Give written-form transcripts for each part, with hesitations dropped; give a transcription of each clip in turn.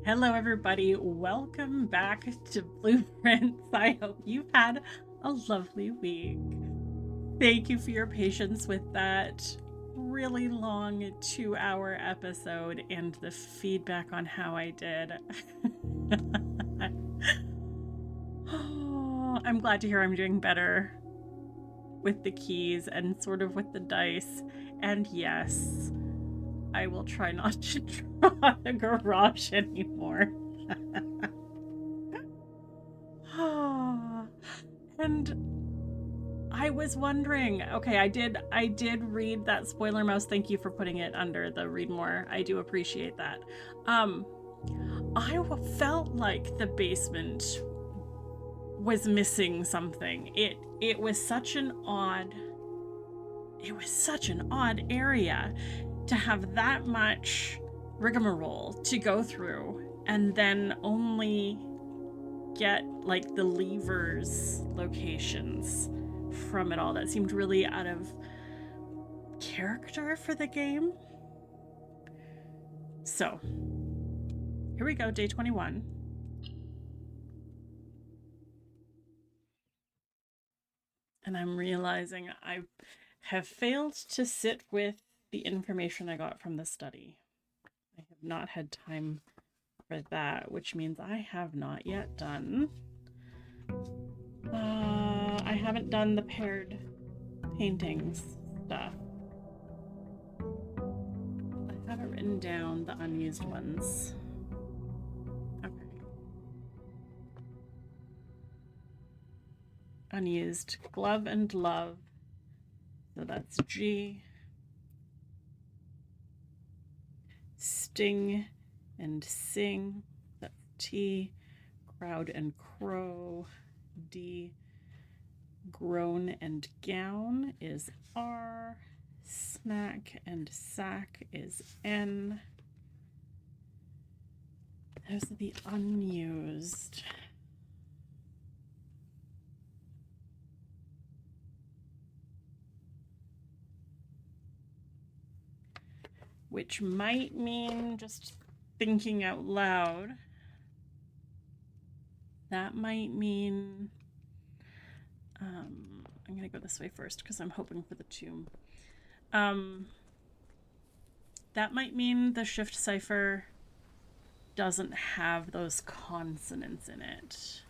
Hello, everybody. Welcome back to Blueprints. I hope you've had a lovely week. Thank you for your patience with that really long 2-hour episode and the feedback on how I did. I'm glad to hear I'm doing better with the keys and sort of with the dice. And yes, I will try not to draw the garage anymore. And I was wondering, okay, I did read that spoiler mouse. Thank you for putting it under the read more. I do appreciate that. Um I felt like the basement was missing something. It was such an odd area to have that much rigmarole to go through and then only get like the levers locations from it all. That seemed really out of character for the game. So here we go, day 21. And I'm realizing I have failed to sit with the information I got from the study. I have not had time for that, which means I have not yet done. I haven't done the paired paintings stuff. I have it written down, the unused ones. Okay. Unused glove and love. So that's G. Sting and sing. That's T. Crowd and crow. D. Groan and gown is R. Snack and sack is N. Those are the unused. Which might mean, just thinking out loud, that might mean I'm going to go this way first because I'm hoping for the tomb. That might mean the shift cipher doesn't have those consonants in it.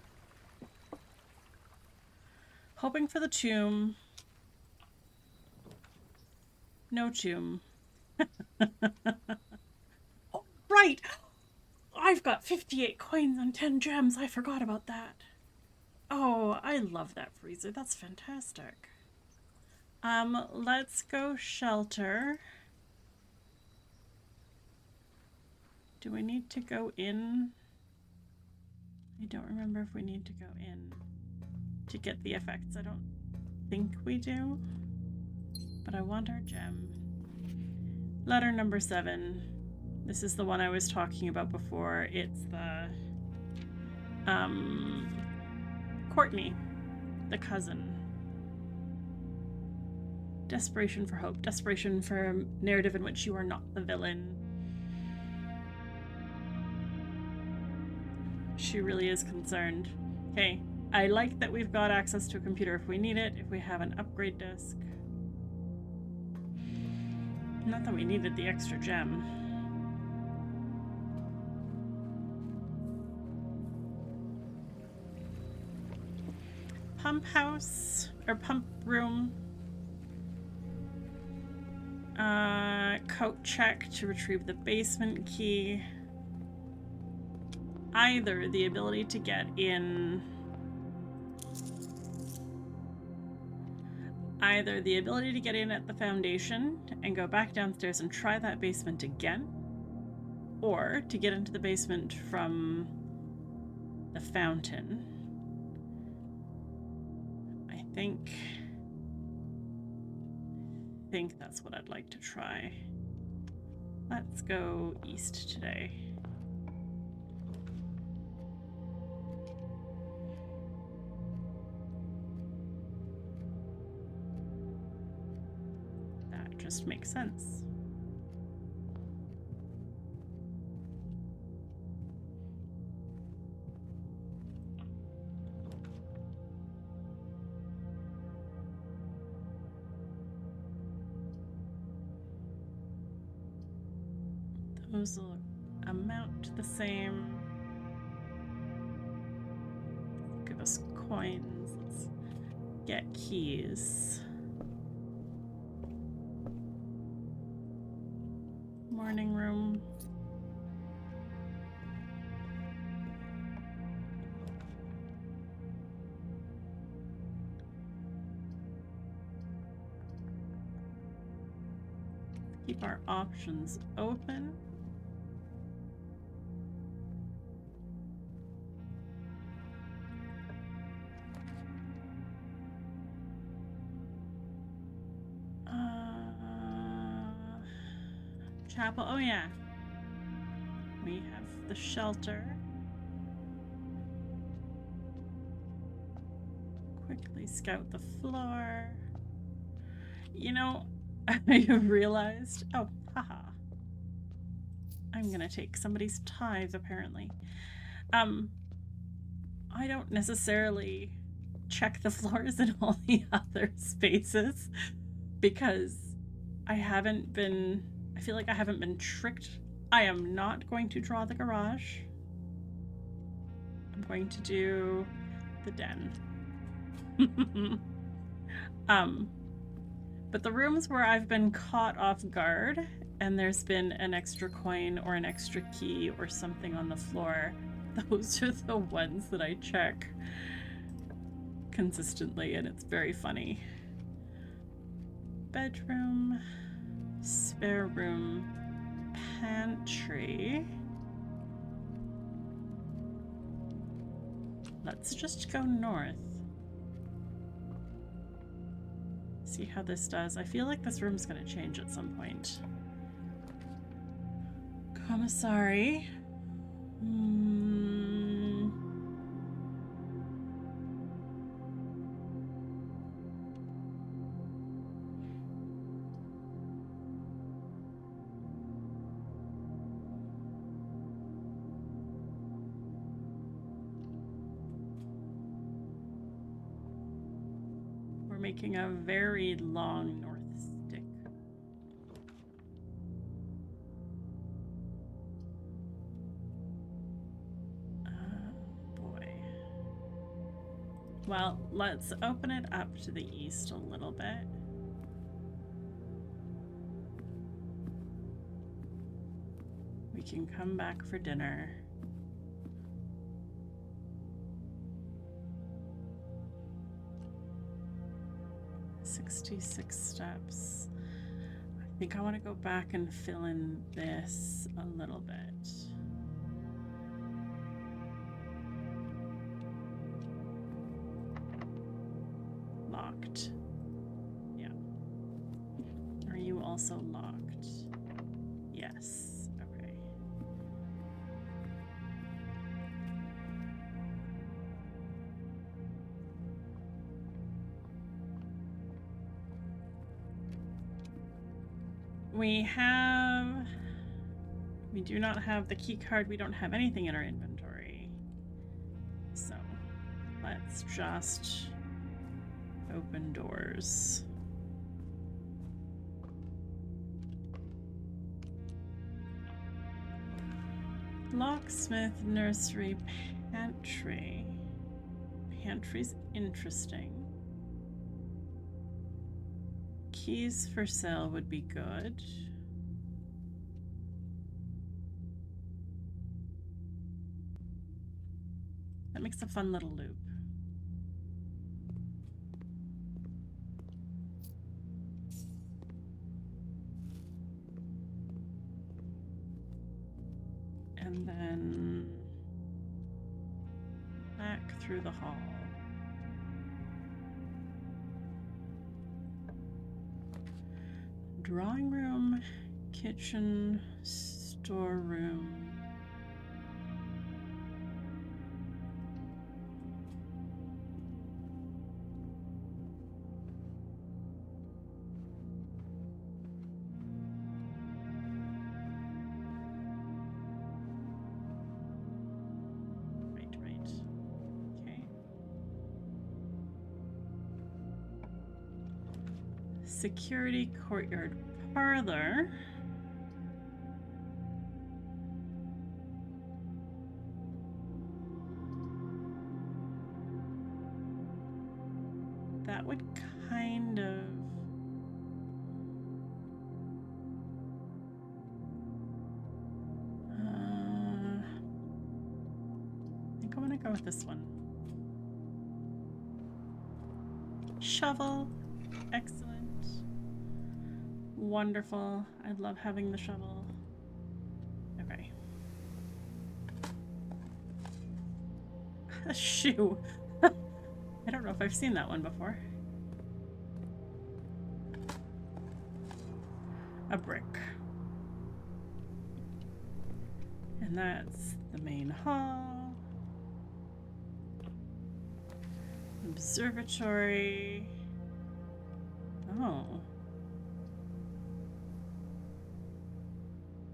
Hoping for the tomb. No tomb. Oh, right! I've got 58 coins and 10 gems. I forgot about that. Oh, I love that freezer. That's fantastic. Let's go shelter. Do we need to go in? I don't remember if we need to go in to get the effects. I don't think we do. But I want our gem. Letter number 7. This is the one I was talking about before. It's the Courtney, the cousin. Desperation for hope. Desperation for a narrative in which you are not the villain. She really is concerned. Okay, I like that we've got access to a computer if we need it, if we have an upgrade disc. Not that we needed the extra gem. Pump house, or pump room. Coat check to retrieve the basement key. Either the ability to get in at the foundation and go back downstairs and try that basement again, or to get into the basement from the fountain. I think that's what I'd like to try. Let's go east today. That just makes sense. Those will amount to the same. Give us coins. Let's get keys. Morning room. Keep our options open. Chapel. Oh yeah. We have the shelter. Quickly scout the floor. You know, I have realized. Oh, haha. I'm gonna take somebody's tithe, apparently. I don't necessarily check the floors in all the other spaces because I feel like I haven't been tricked. I am not going to draw the garage. I'm going to do the den. But the rooms where I've been caught off guard and there's been an extra coin or an extra key or something on the floor, those are the ones that I check consistently, and it's very funny. Bedroom, spare room, pantry. Let's just go north. See how this does. I feel like this room's gonna change at some point. Commissary. Making a very long north stick. Boy. Well, let's open it up to the east a little bit. We can come back for dinner. "66 steps. I think I want to go back and fill in this a little bit. Locked. Yeah. Are you also locked? Yes. Okay. We do not have the key card. We don't have anything in our inventory. So let's just open doors. Locksmith, nursery, pantry. Pantry's interesting. Keys for sale would be good. That makes a fun little loop. And then back through the hall. Drawing room, kitchen, storeroom. Right. Okay. Security, courtyard, parlor. would kind of... I think I want to go with this one. Shovel. Excellent. Wonderful. I love having the shovel. Okay. A shoe. I don't know if I've seen that one before. A brick. And that's the main hall. Observatory. Oh.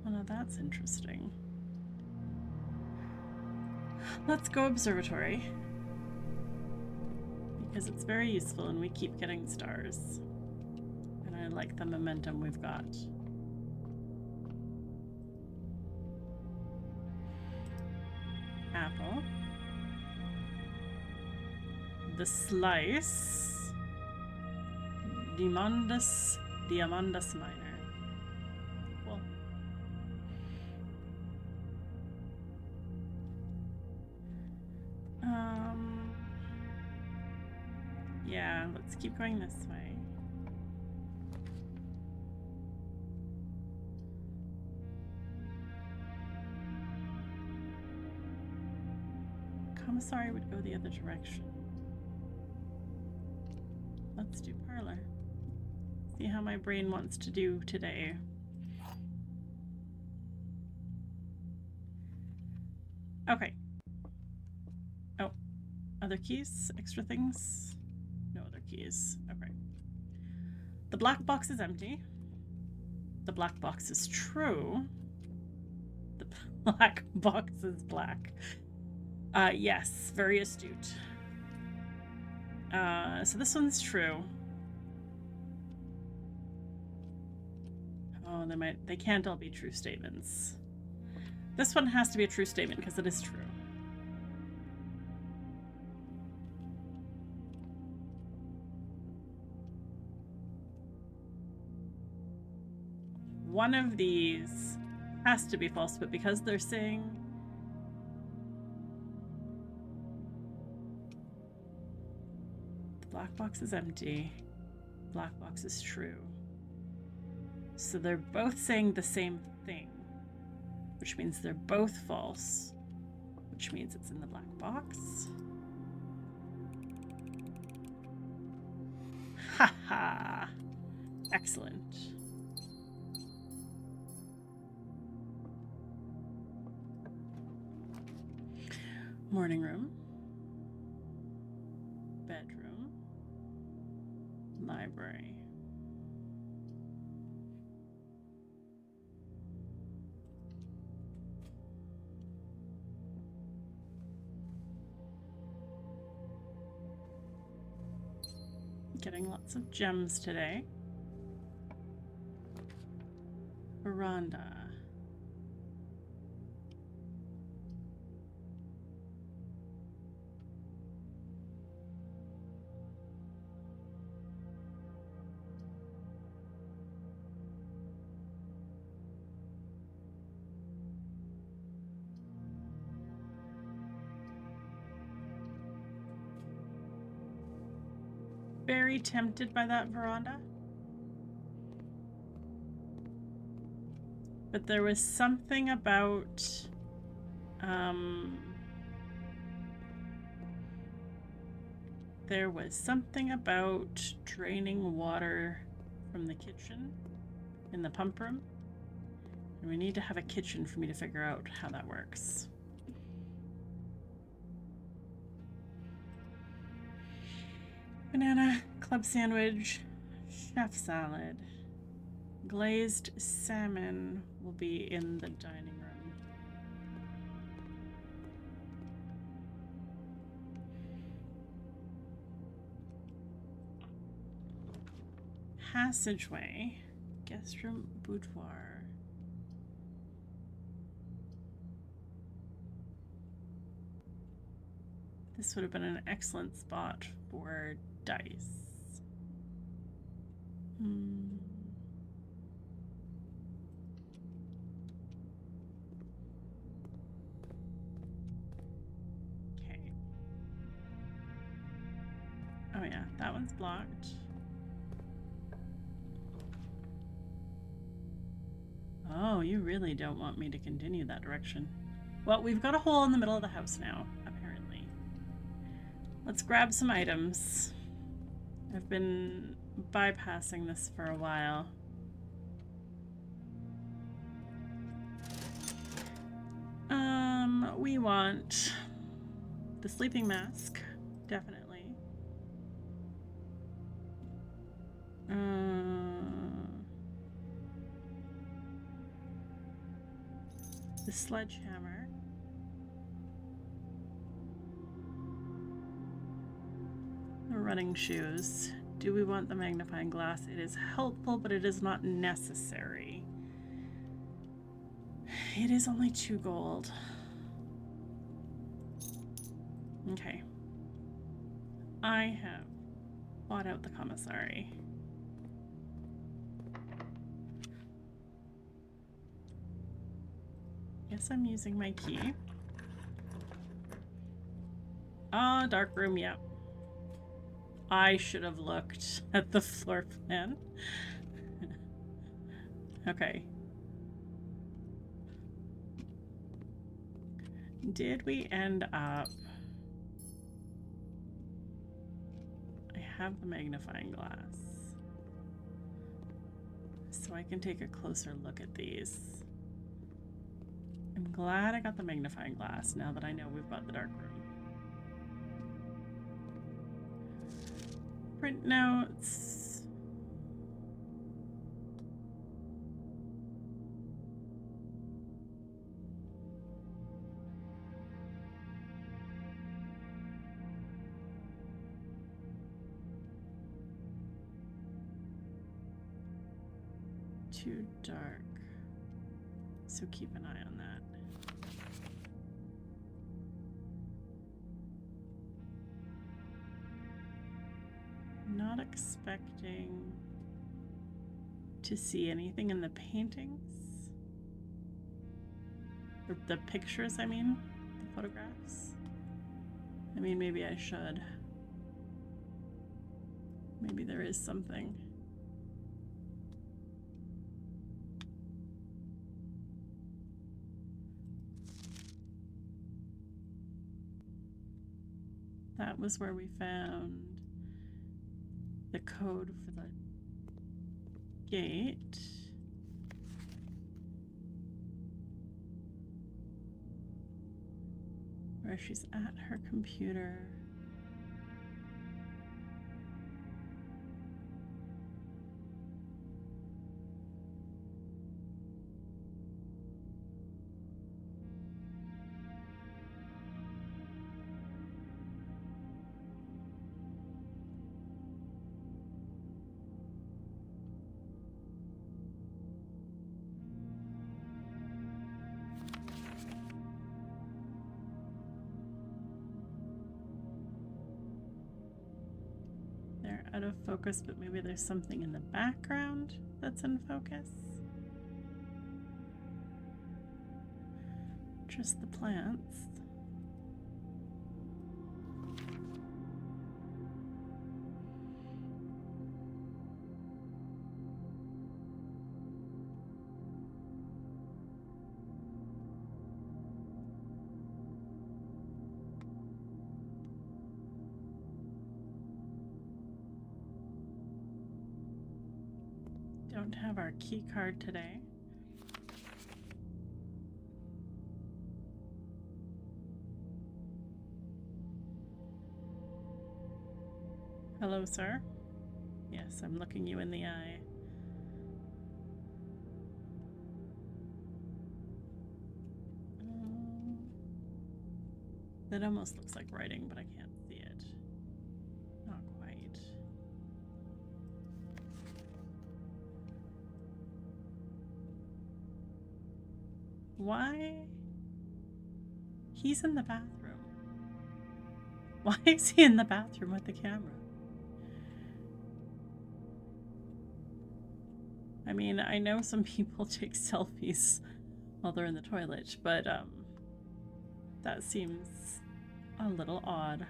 Well, now that's interesting. Let's go observatory. Because it's very useful and we keep getting stars. And I like the momentum we've got. Apple. The slice. Diamondus minor. Cool. Yeah, let's keep going this way. Commissary would go the other direction. Let's do parlor. See how my brain wants to do today. Okay. Oh, other keys? Extra things? No other keys. Okay. The black box is empty. The black box is true. The black box is black. Yes, very astute. So this one's true. Oh, they can't all be true statements. This one has to be a true statement because it is true. One of these has to be false, but because they're saying the black box is empty, black box is true. So they're both saying the same thing, which means they're both false, which means it's in the black box. Haha! Excellent. Morning room. Bedroom. Library. Getting lots of gems today. Veranda. Very tempted by that veranda. But there was something about draining water from the kitchen in the pump room. And we need to have a kitchen for me to figure out how that works. Banana, club sandwich, chef salad. Glazed salmon will be in the dining room. Passageway, guest room, boudoir. This would have been an excellent spot for dice. Okay. Oh yeah, that one's blocked. Oh, you really don't want me to continue that direction. Well, we've got a hole in the middle of the house now, apparently. Let's grab some items. I've been bypassing this for a while. We want the sleeping mask, definitely. The sledgehammer. The running shoes. Do we want the magnifying glass? It is helpful, but it is not necessary. It is only 2 gold. Okay. I have bought out the commissary. Guess I'm using my key. Ah, dark room, yep. I should have looked at the floor plan. Okay. Did we end up... I have the magnifying glass. So I can take a closer look at these. I'm glad I got the magnifying glass now that I know we've got the dark room. Print notes. Too dark. So keep an eye on that. Not expecting to see anything in the paintings. Or the pictures, I mean. The photographs. I mean, maybe I should. Maybe there is something. That was where we found the code for the gate. Where she's at her computer. Out of focus, but maybe there's something in the background that's in focus. Just the plants. Don't have our key card today. Hello, sir. Yes, I'm looking you in the eye. That almost looks like writing, but I can't see it. Not quite. Why? He's in the bathroom. Why is he in the bathroom with the camera? mean, I know some people take selfies while they're in the toilet, but that seems a little odd.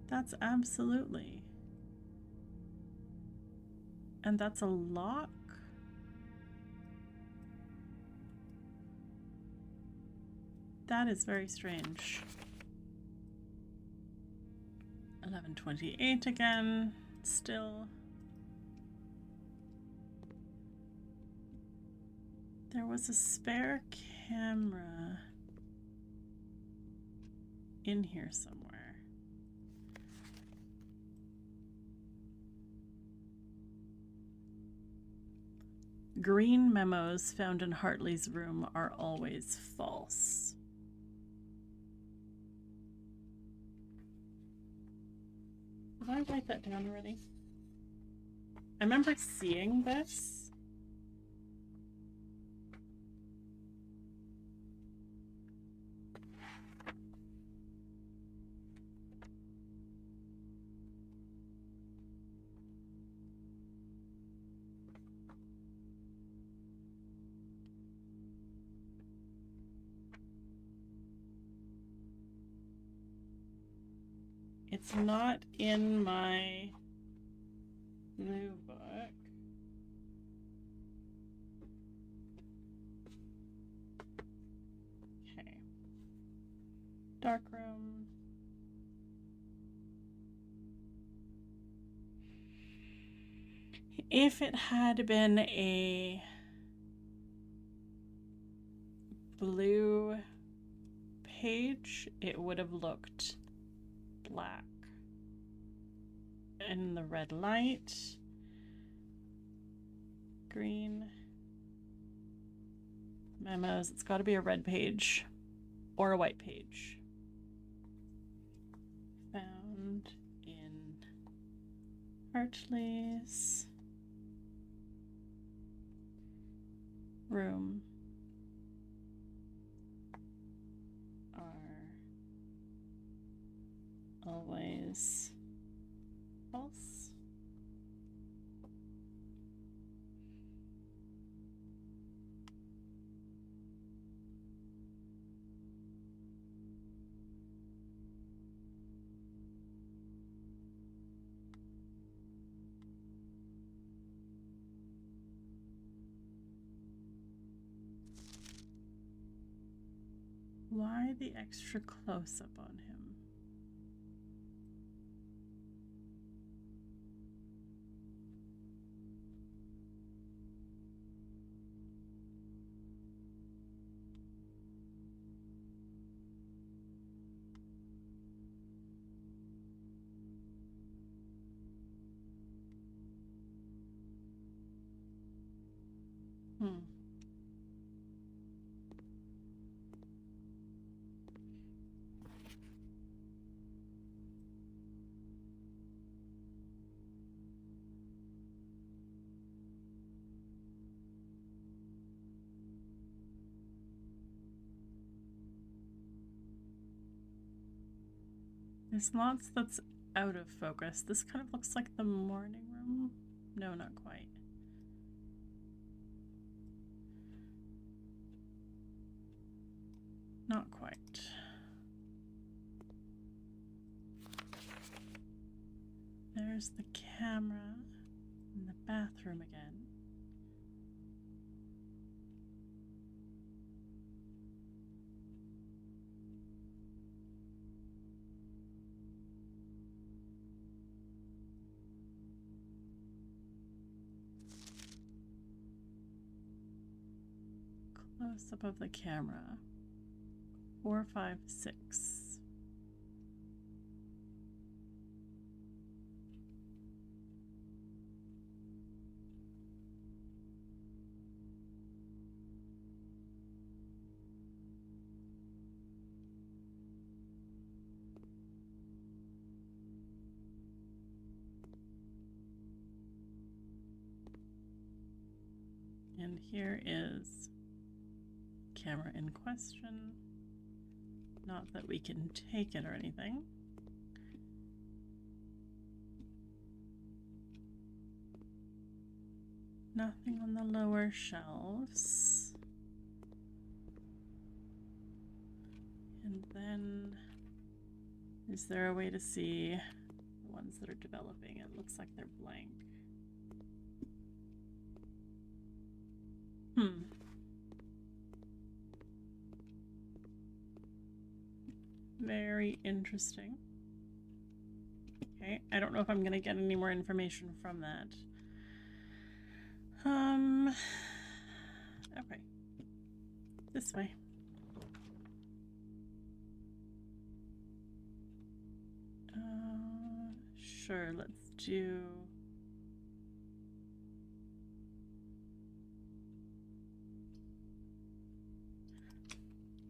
That's absolutely. And that's a lock? That is very strange. 11:28 again, still. There was a spare camera in here somewhere. Green memos found in Hartley's room are always false. Did I write that down already? I remember seeing this. It's not in my blue book. Okay. Dark room. If it had been a blue page, it would have looked black. And the red light, green memos. It's got to be a red page or a white page. Found in Hartley's room are always false. Why the extra close-up on him? There's lots that's out of focus. This kind of looks like the morning room. No, not quite. Not quite. There's the camera in the bathroom again. Close up of the camera. 4, 5, 6. And here is camera in question. Not that we can take it or anything. Nothing on the lower shelves. And then, is there a way to see the ones that are developing? It looks like they're blank. Very interesting. Okay, I don't know if I'm gonna get any more information from that. Okay. This way. Sure, let's do...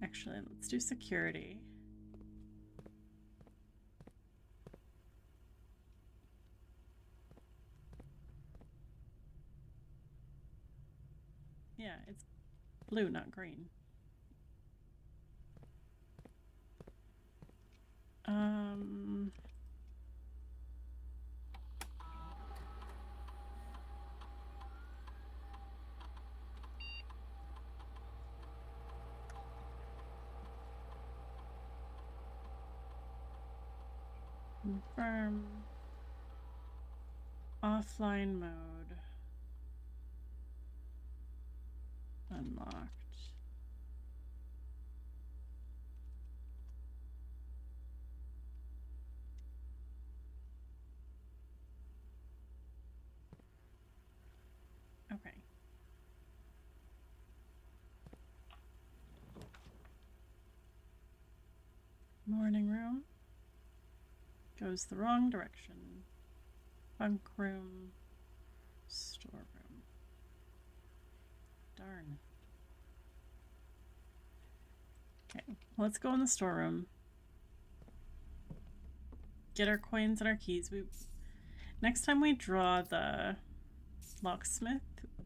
Actually, let's do security. Yeah, it's blue, not green. Confirm. Offline mode. Unlocked. Okay. Morning room. Goes the wrong direction. Bunk room. Storeroom. Darn. Okay, let's go in the storeroom. Get our coins and our keys. Next time we draw the locksmith,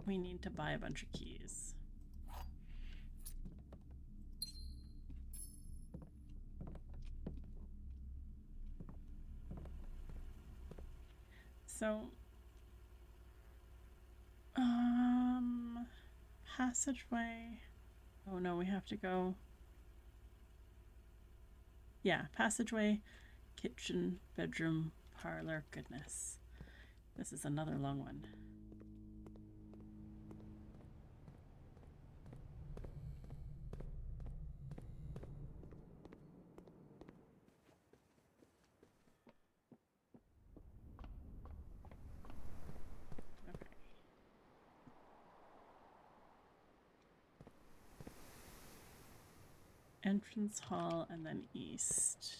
we need to buy a bunch of keys. So, passageway. Oh no, we have to go. Yeah, passageway, kitchen, bedroom, parlor. Goodness. This is another long one. Entrance hall and then east.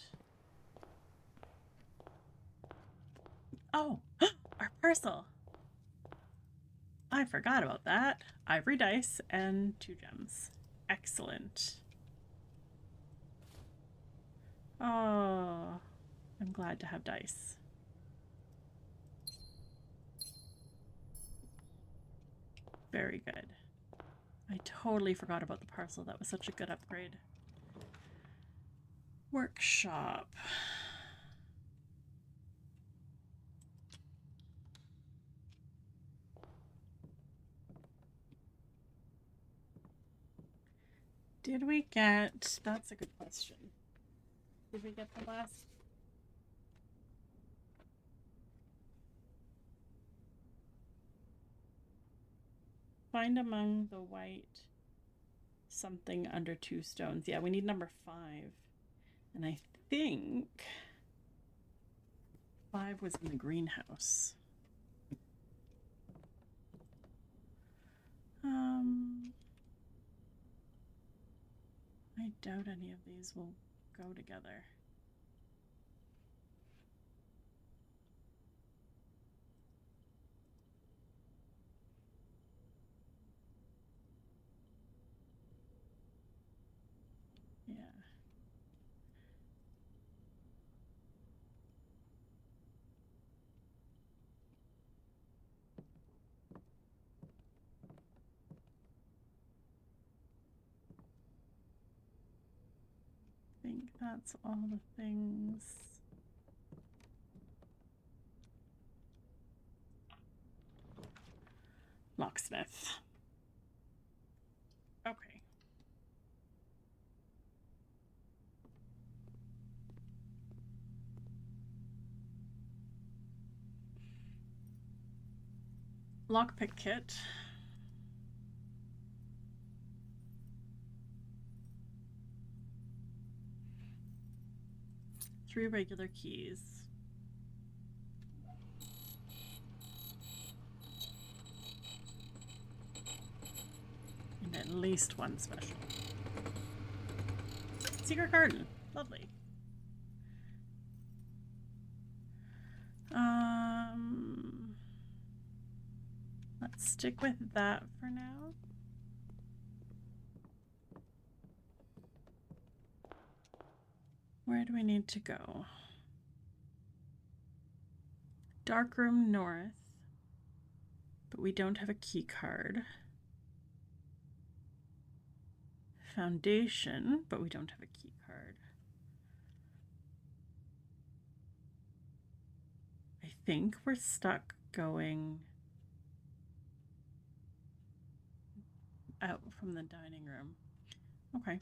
Oh, our parcel. I forgot about that. Ivory dice and 2 gems. Excellent. Oh, I'm glad to have dice. Very good. I totally forgot about the parcel. That was such a good upgrade. Workshop. Did we get... That's a good question. Did we get the last... Find among the white something under 2 stones. Yeah, we need number 5. And I think 5 was in the greenhouse. I doubt any of these will go together. Yeah. I think think that's all the things. Locksmith. Okay. Lockpick kit. Three regular keys. And at least one special. Secret garden. Lovely. Let's stick with that for now. Where do we need to go? Darkroom north. But we don't have a key card. Foundation, but we don't have a key card. I think we're stuck going out from the dining room. Okay.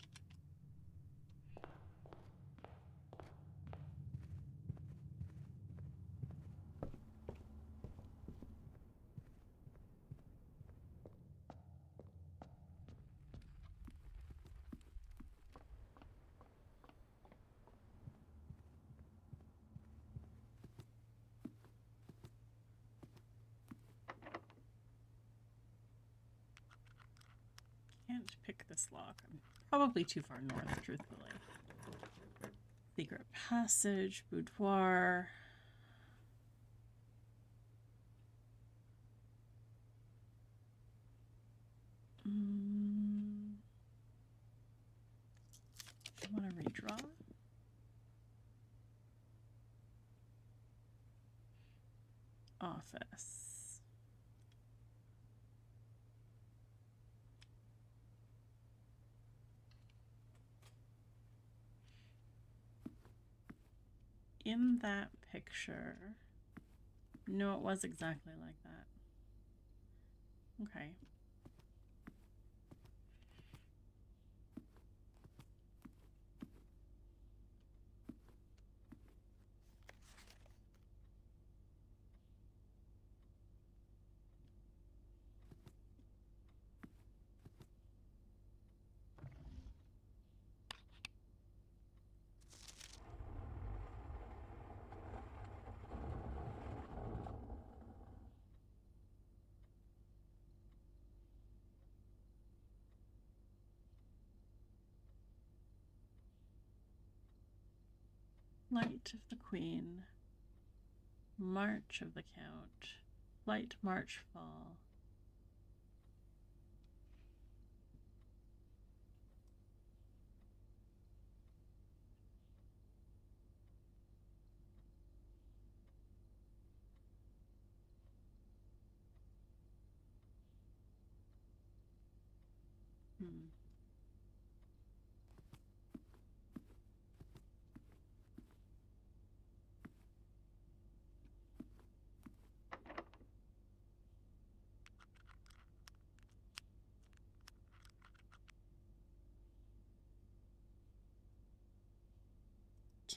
Can't pick this lock. I'm probably too far north, truthfully. Secret passage, boudoir. I want to redraw. Office. In that picture, no, it was exactly like that. Okay. Light of the Queen, March of the Count, Light, March, Fall.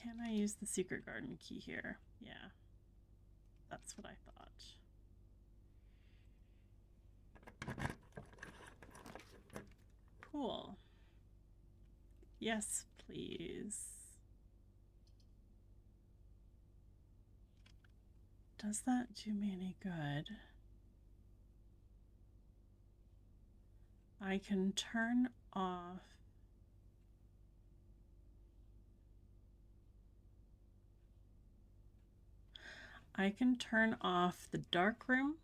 Can I use the secret garden key here? Yeah, that's what I thought. Pool. Yes, please. Does that do me any good? I can turn off the dark room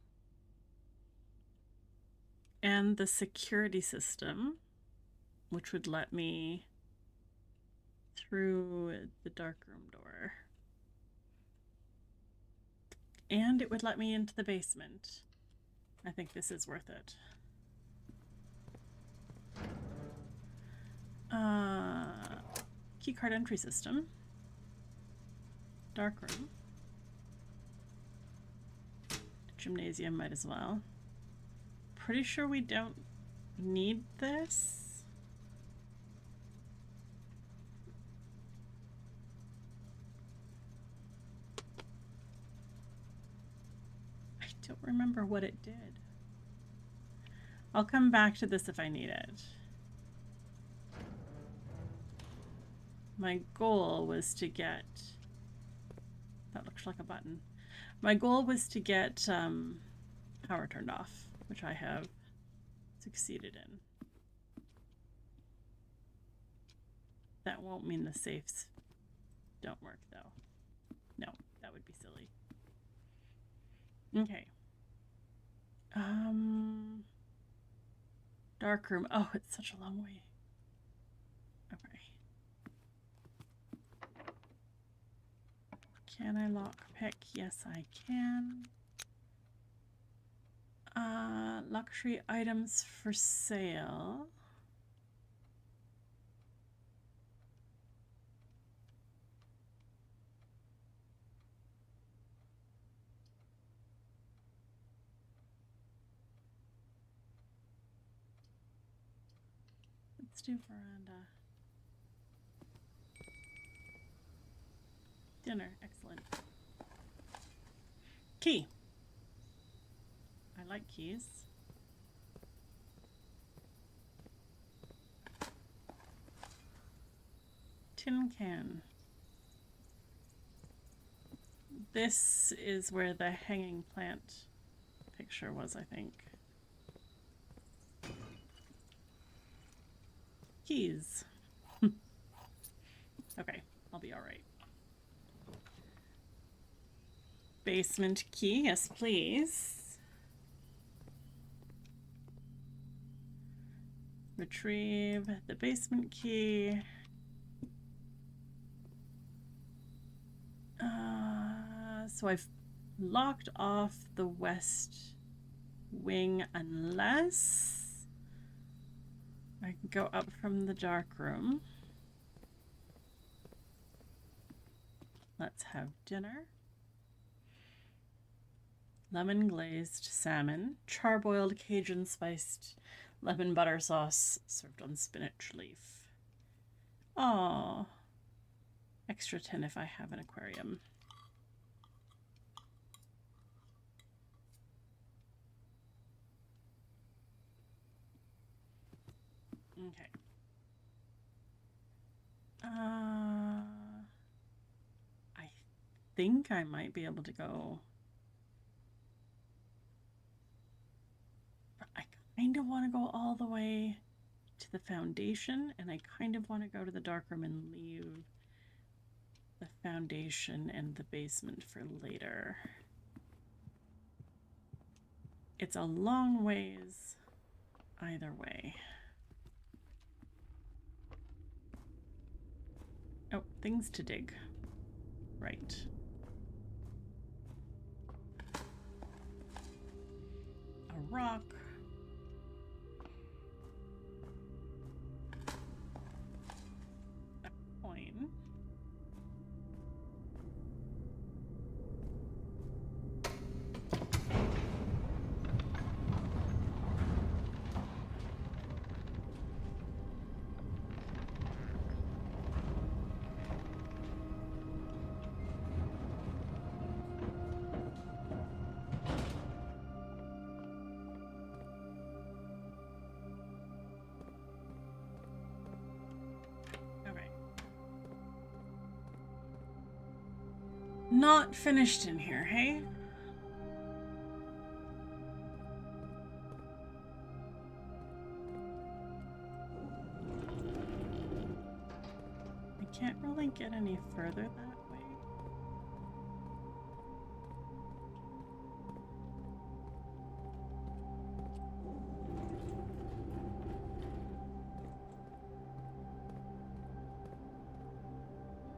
and the security system, which would let me through the dark room door. And it would let me into the basement. I think this is worth it. Keycard entry system. Dark room. Gymnasium might as well. Pretty sure we don't need this. I don't remember what it did. I'll come back to this if I need it. My goal was to get... That looks like a button. My goal was to get power turned off, which I have succeeded in. That won't mean the safes don't work, though. No, that would be silly. Okay. Dark room. Oh, it's such a long way. Okay. Can I lockpick? Yes, I can. Luxury items for sale. Let's do veranda. Dinner, excellent. Key. I like keys. Tin can. This is where the hanging plant picture was, I think. Keys. Okay, I'll be all right. Basement key, yes please. Retrieve the basement key. So I've locked off the west wing unless I can go up from the dark room. Let's have dinner. Lemon glazed salmon, charboiled Cajun spiced lemon butter sauce served on spinach leaf. Oh, extra tin if I have an aquarium. Okay. I think I might be able to go. But I kind of want to go all the way to the foundation, and I kind of want to go to the darkroom and leave the foundation and the basement for later. It's a long ways either way. Oh, things to dig. Right. A rock. A coin. Not finished in here, hey? I can't really get any further that way.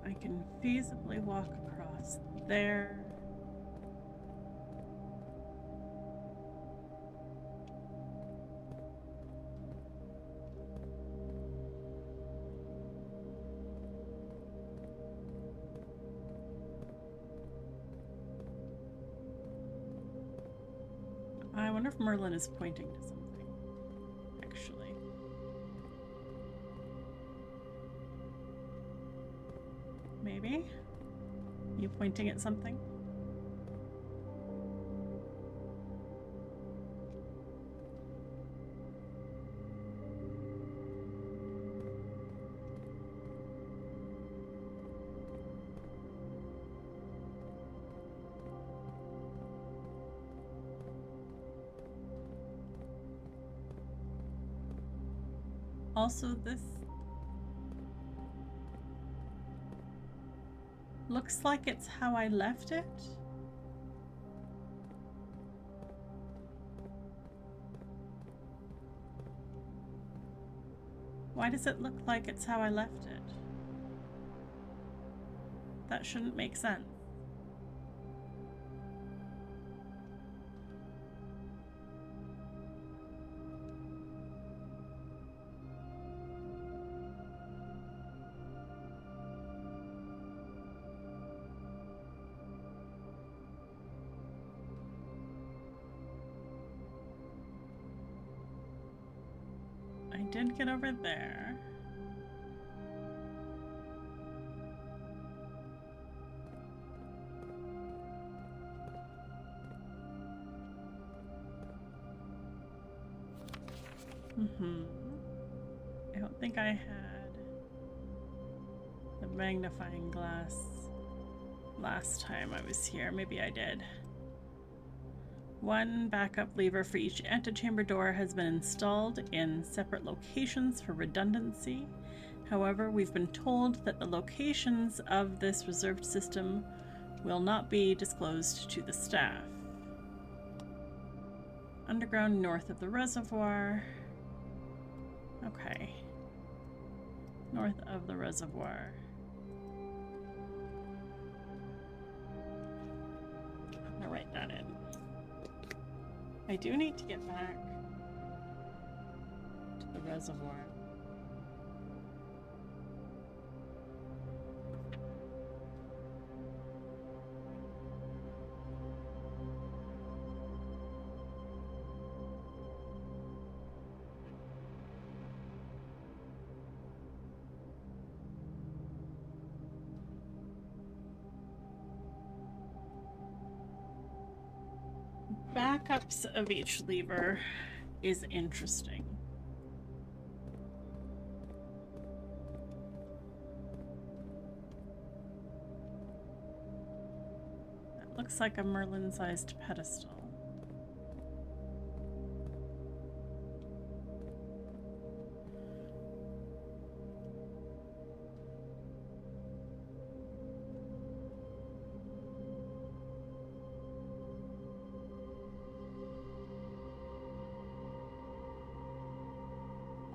I can feasibly walk across there. wonder if Merlin is pointing to something, actually. Maybe? You pointing at something? Also, this looks like it's how I left it. Why does it look like it's how I left it? That shouldn't make sense. I did get over there. I don't think I had the magnifying glass last time I was here. Maybe I did. One backup lever for each antechamber door has been installed in separate locations for redundancy. However, we've been told that the locations of this reserved system will not be disclosed to the staff. Underground north of the reservoir. Okay. North of the reservoir. I'm gonna write that in. I do need to get back to the reservoir. Backups of each lever is interesting. That looks like a Merlin-sized pedestal.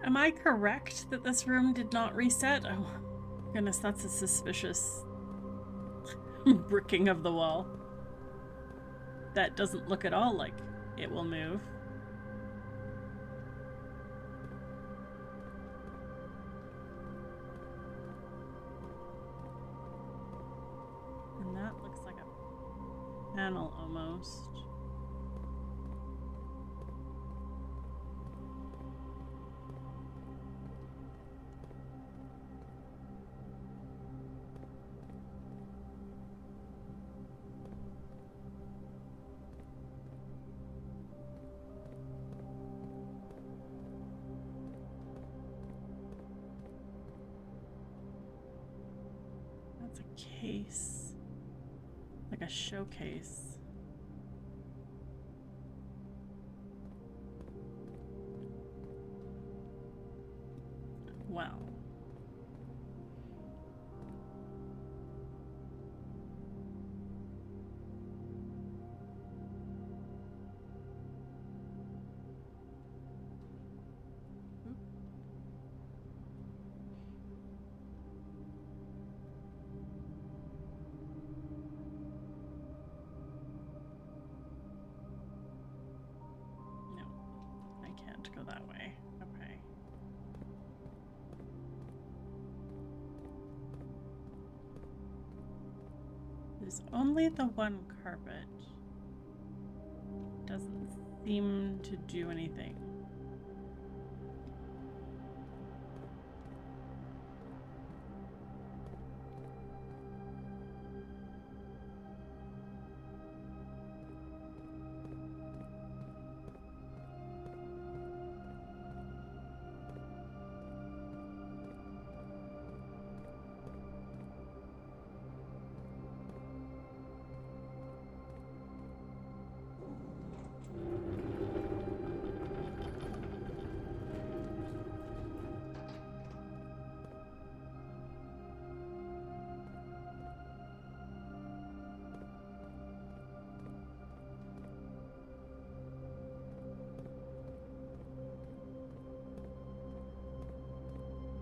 Am I correct that this room did not reset? Oh, goodness, that's a suspicious bricking of the wall. That doesn't look at all like it will move. And that looks like a panel almost. That's a case. Like a showcase. Wow. Go that way. Okay. There's only the one carpet. Doesn't seem to do anything.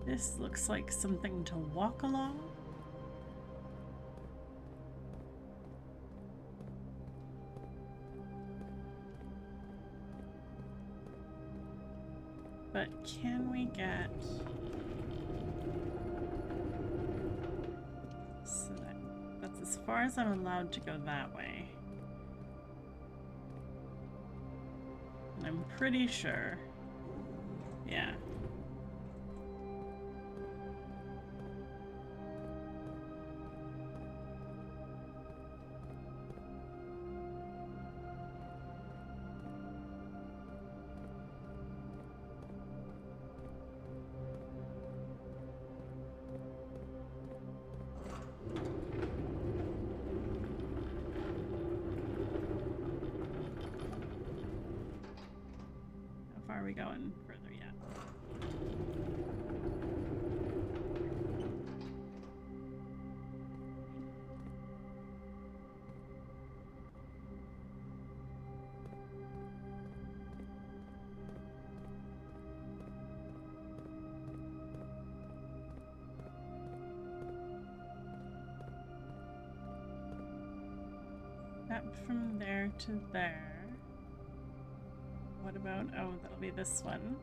This looks like something to walk along. But can we get... So that's as far as I'm allowed to go that way. And I'm pretty sure. Yeah. How far are we going further yet? That from there to there. What about, oh, that'll be this one.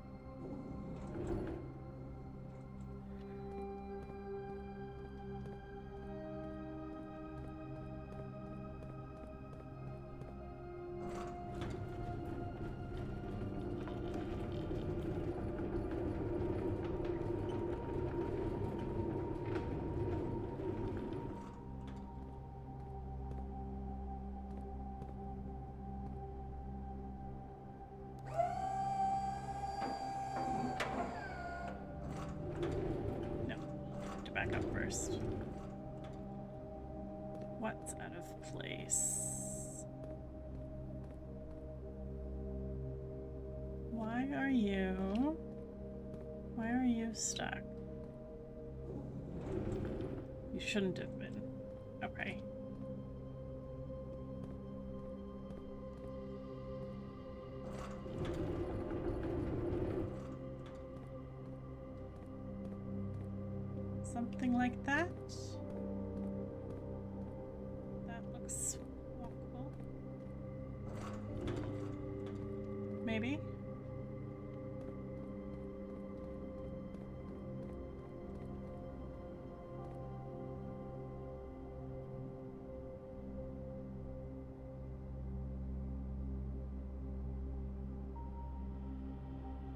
Back up first. What's out of place? Why are you stuck? You shouldn't have been. Okay. Something like that. That looks walkable. Maybe.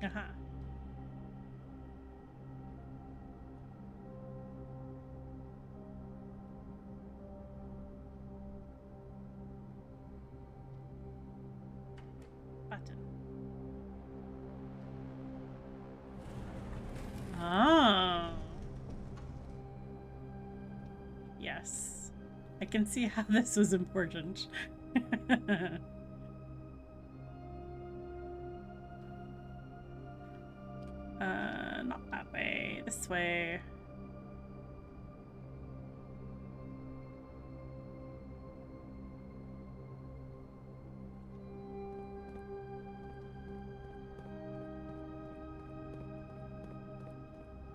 Uh-huh. Button. Oh. Yes. I can see how this was important. Not that way. This way.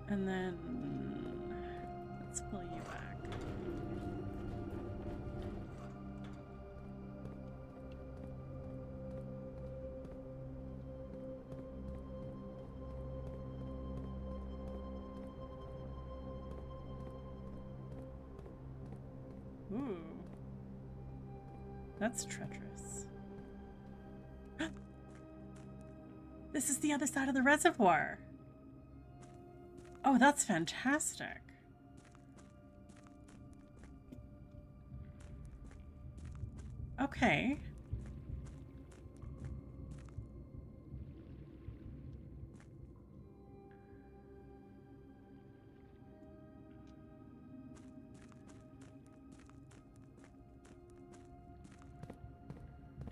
And then let's pull you back. Ooh. That's treacherous. This is the other side of the reservoir. Oh, that's fantastic. Okay.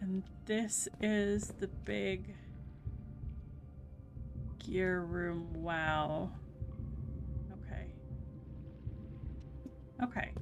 And this is the big gear room. Wow. Okay. Okay.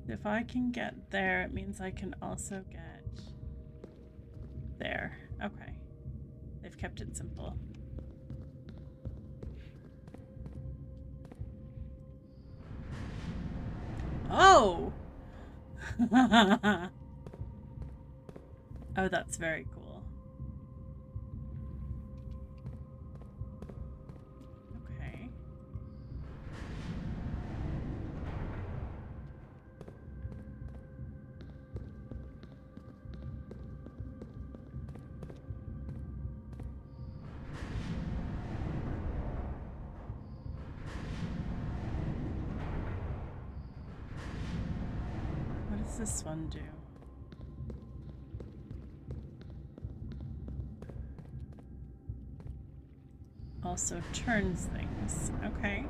If I can get there, it means I can also get there. Okay. They've kept it simple. Oh! Oh, that's very cool. Okay. What does this one do? Also turns things. Okay.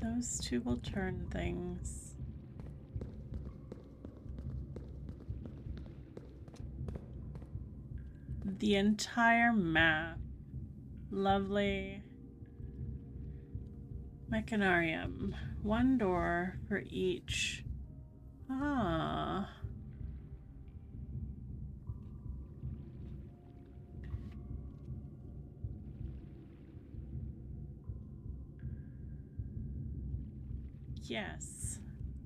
Those two will turn things. The entire map. Lovely. Mechanarium. One door for each. Ah. Yes.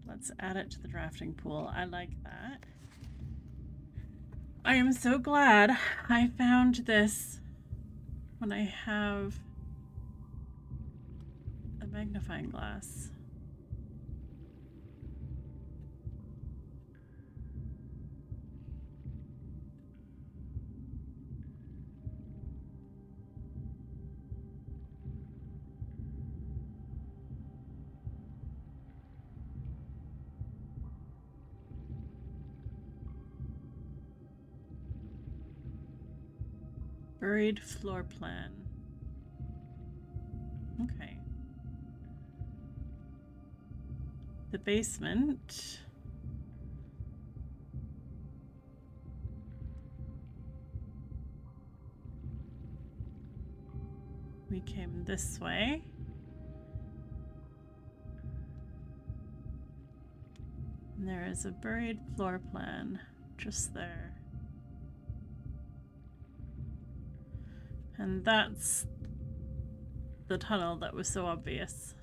Let's add it to the drafting pool. I like that. I am so glad I found this when I have a magnifying glass. Buried floor plan. Okay. The basement. We came this way. And there is a buried floor plan just there. And that's the tunnel that was so obvious.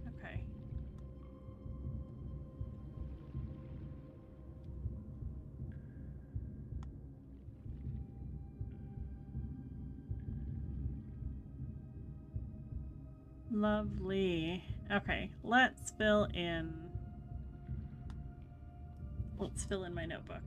Okay. Lovely. Okay, let's fill in. Let's fill in my notebook.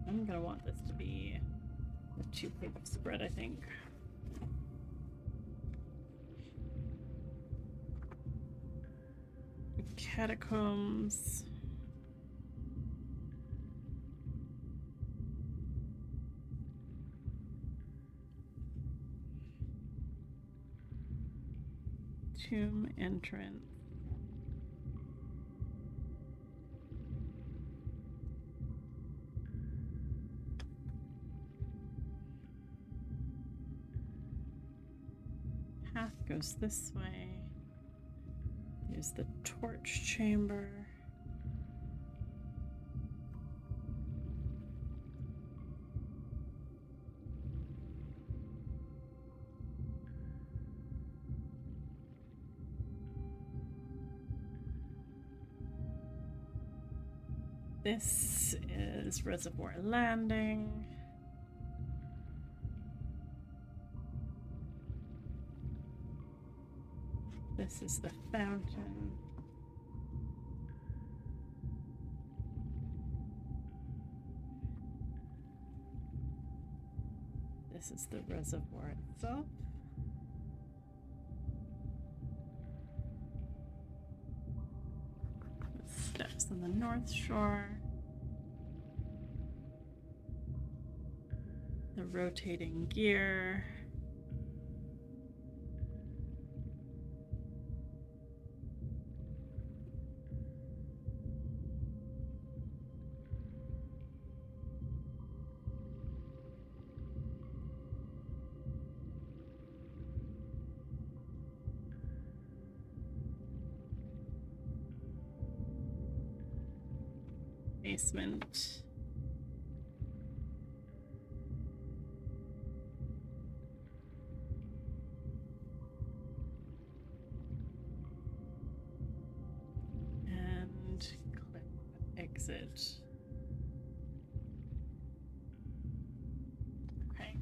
I'm gonna want this to be a 2-page spread, I think. Catacombs. Tomb entrance. Path goes this way. There's the torch chamber. This is Reservoir Landing. This is the fountain. This is the reservoir itself. Steps on the North Shore. The rotating gear. Basement. And click exit. Okay.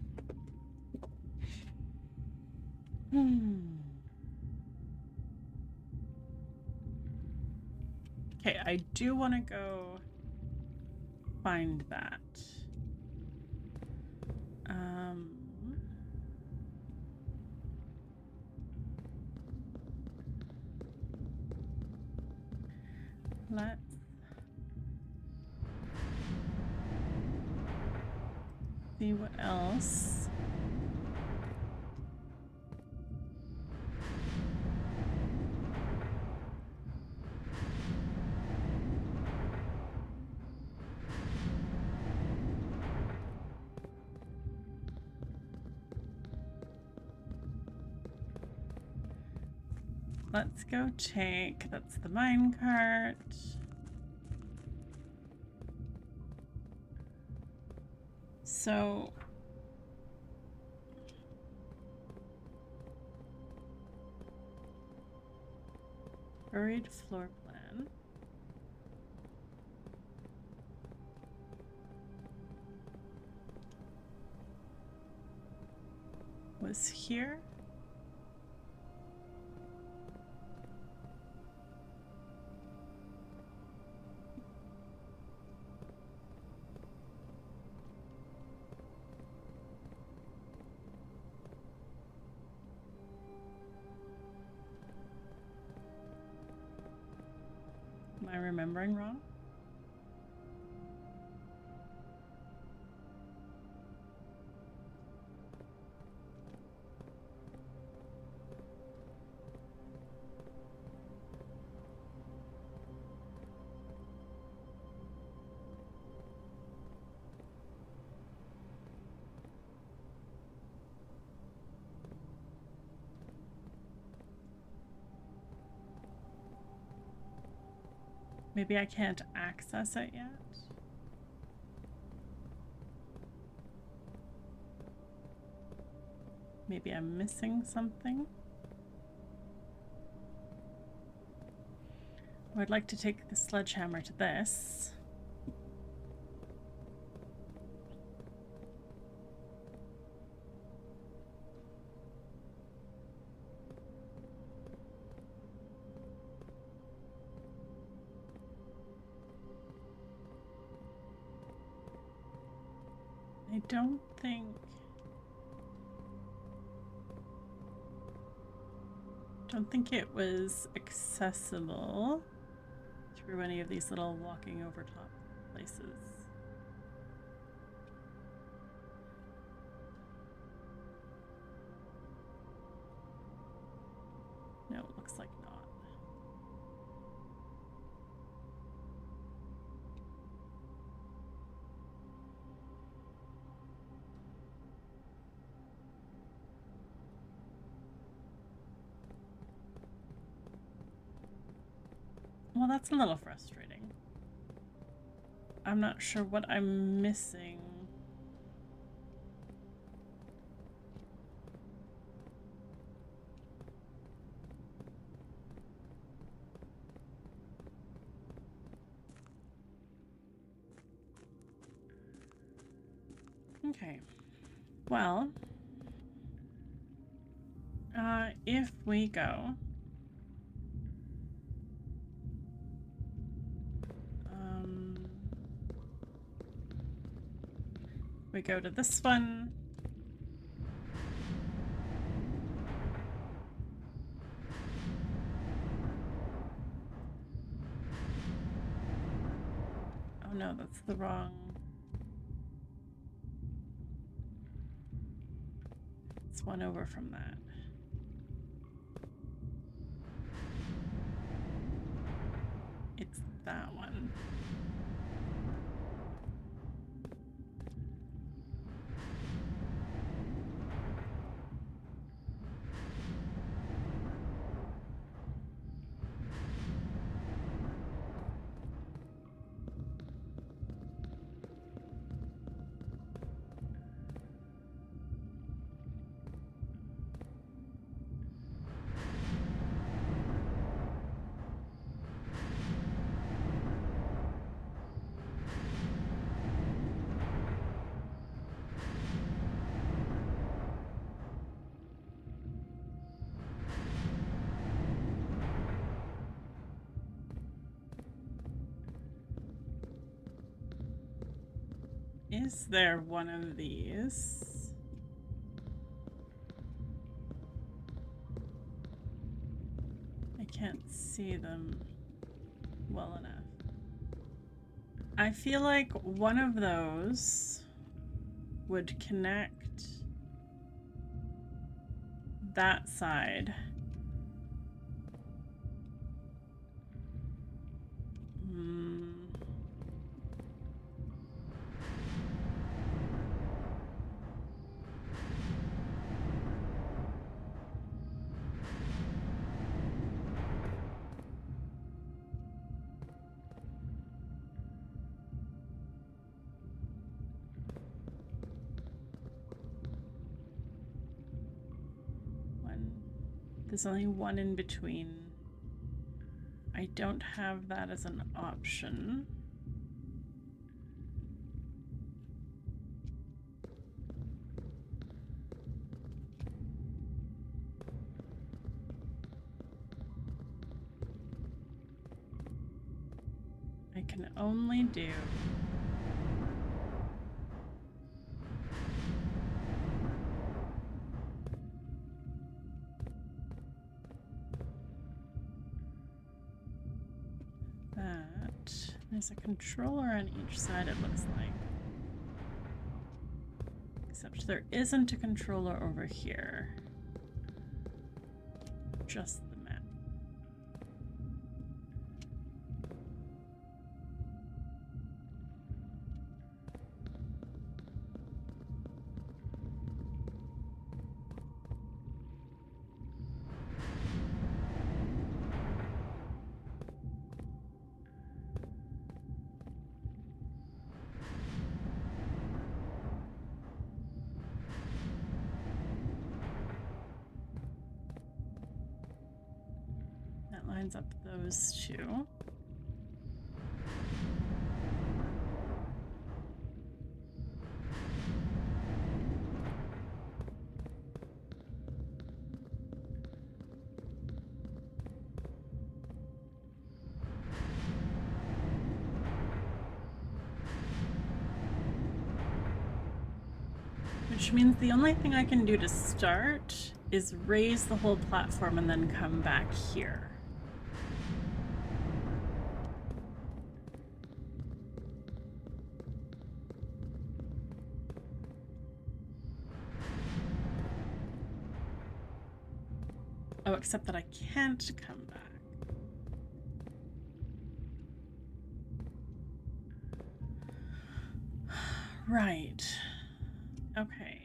Okay, I do want to go find that. Let's see what else. Let's go take, that's the minecart. So buried floor plan. Was here. Am I remembering wrong? Maybe I can't access it yet. Maybe I'm missing something. I'd like to take the sledgehammer to this. I don't think it was accessible through any of these little walking over top places. No, Well, that's a little frustrating. I'm not sure what I'm missing. Okay. Well, if we go, we go to this one. Oh no, that's the wrong. It's one over from that. It's that one. Is there one of these? I can't see them well enough. I feel like one of those would connect that side. There's only one in between. I don't have that as an option. I can only do that. There's a controller on each side, it looks like. Except there isn't a controller over here. Just the map. That lines up those two. Which means the only thing I can do to start is raise the whole platform and then come back here. Oh, except that I can't come back. Right. Okay.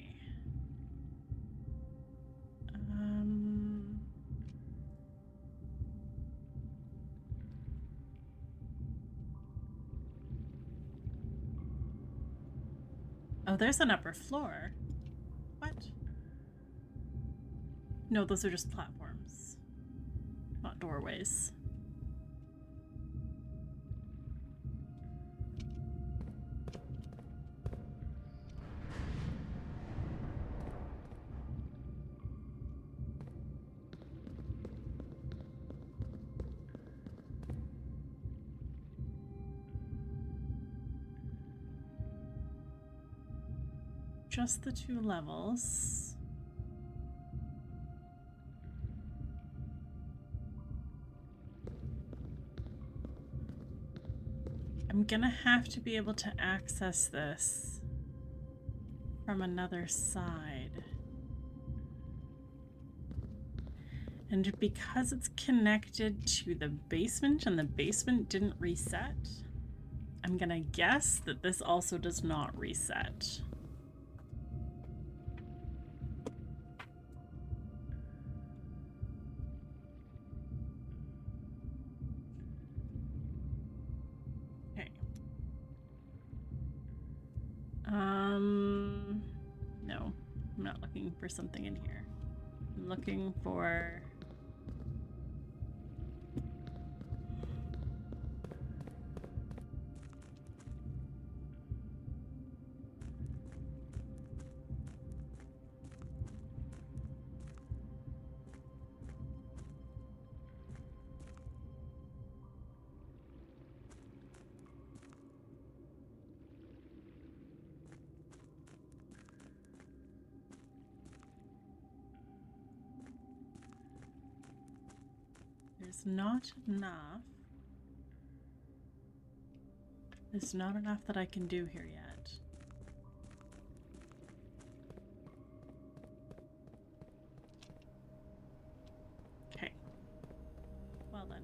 Oh, there's an upper floor. What? No, those are just platforms, not doorways. Just the 2 levels. I'm gonna have to be able to access this from another side. And because it's connected to the basement and the basement didn't reset, I'm gonna guess that this also does not reset. Okay. No, I'm not looking for something in here. I'm looking for... There's not enough. There's not enough that I can do here yet. Okay. Well then.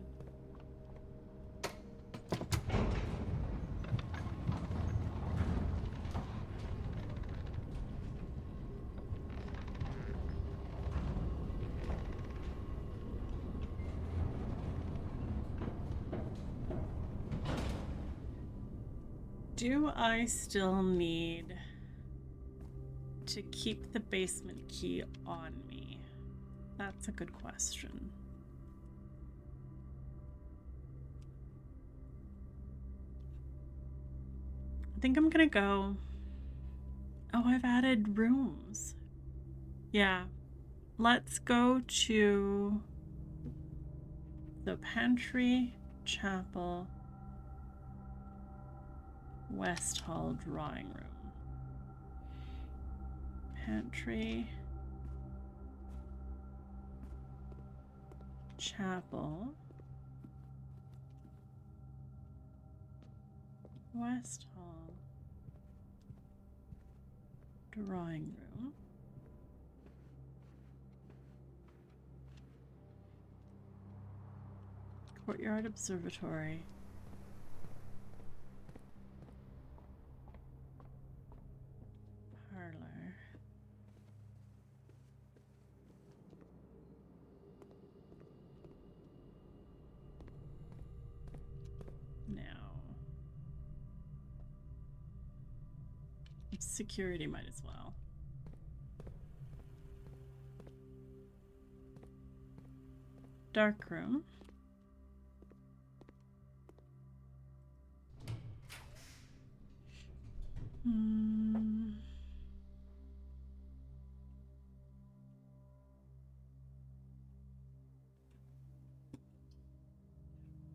Do I still need to keep the basement key on me? That's a good question. I think I'm gonna go... Oh, I've added rooms. Yeah. Let's go to the pantry, chapel, West Hall drawing room. Pantry, chapel, West Hall drawing room. Courtyard observatory. Parlor. Now. Security might as well. Dark room.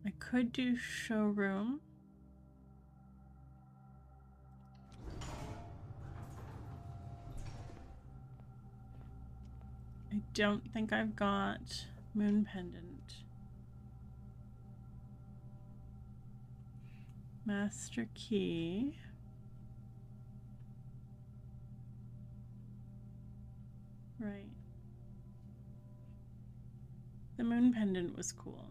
I could do showroom. I don't think I've got moon pendant. Master key. Right. The moon pendant was cool.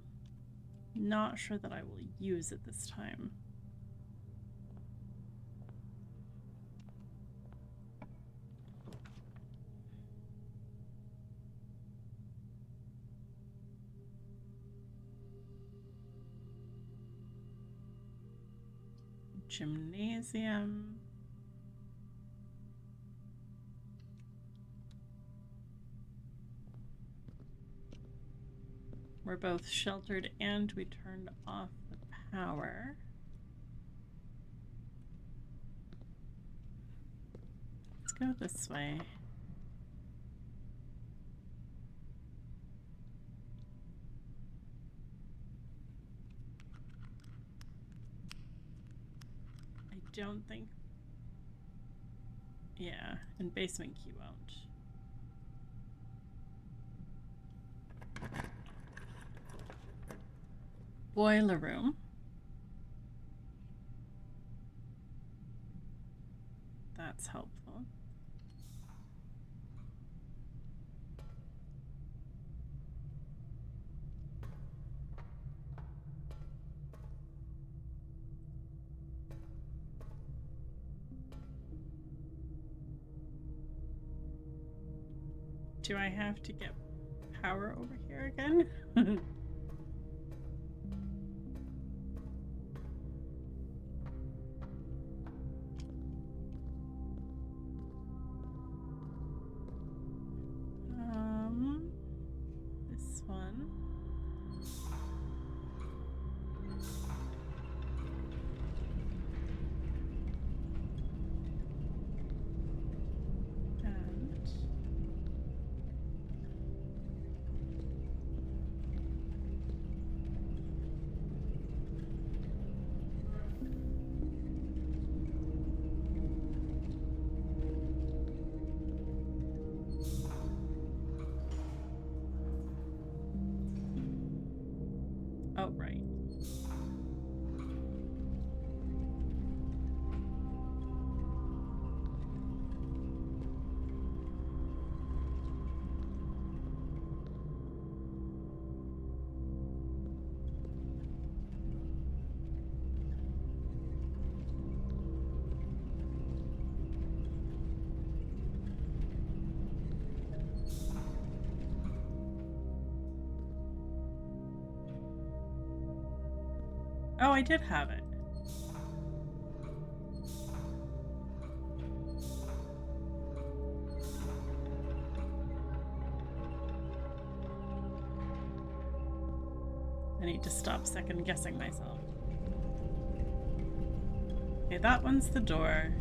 Not sure that I will use it this time. Gymnasium. We're both sheltered and we turned off the power. Let's go this way. I don't think... Yeah, and basement key won't. Boiler room. That's helpful. Do I have to get power over here again? This one. Oh, right. Oh, I did have it. I need to stop second guessing myself. Okay, that one's the door.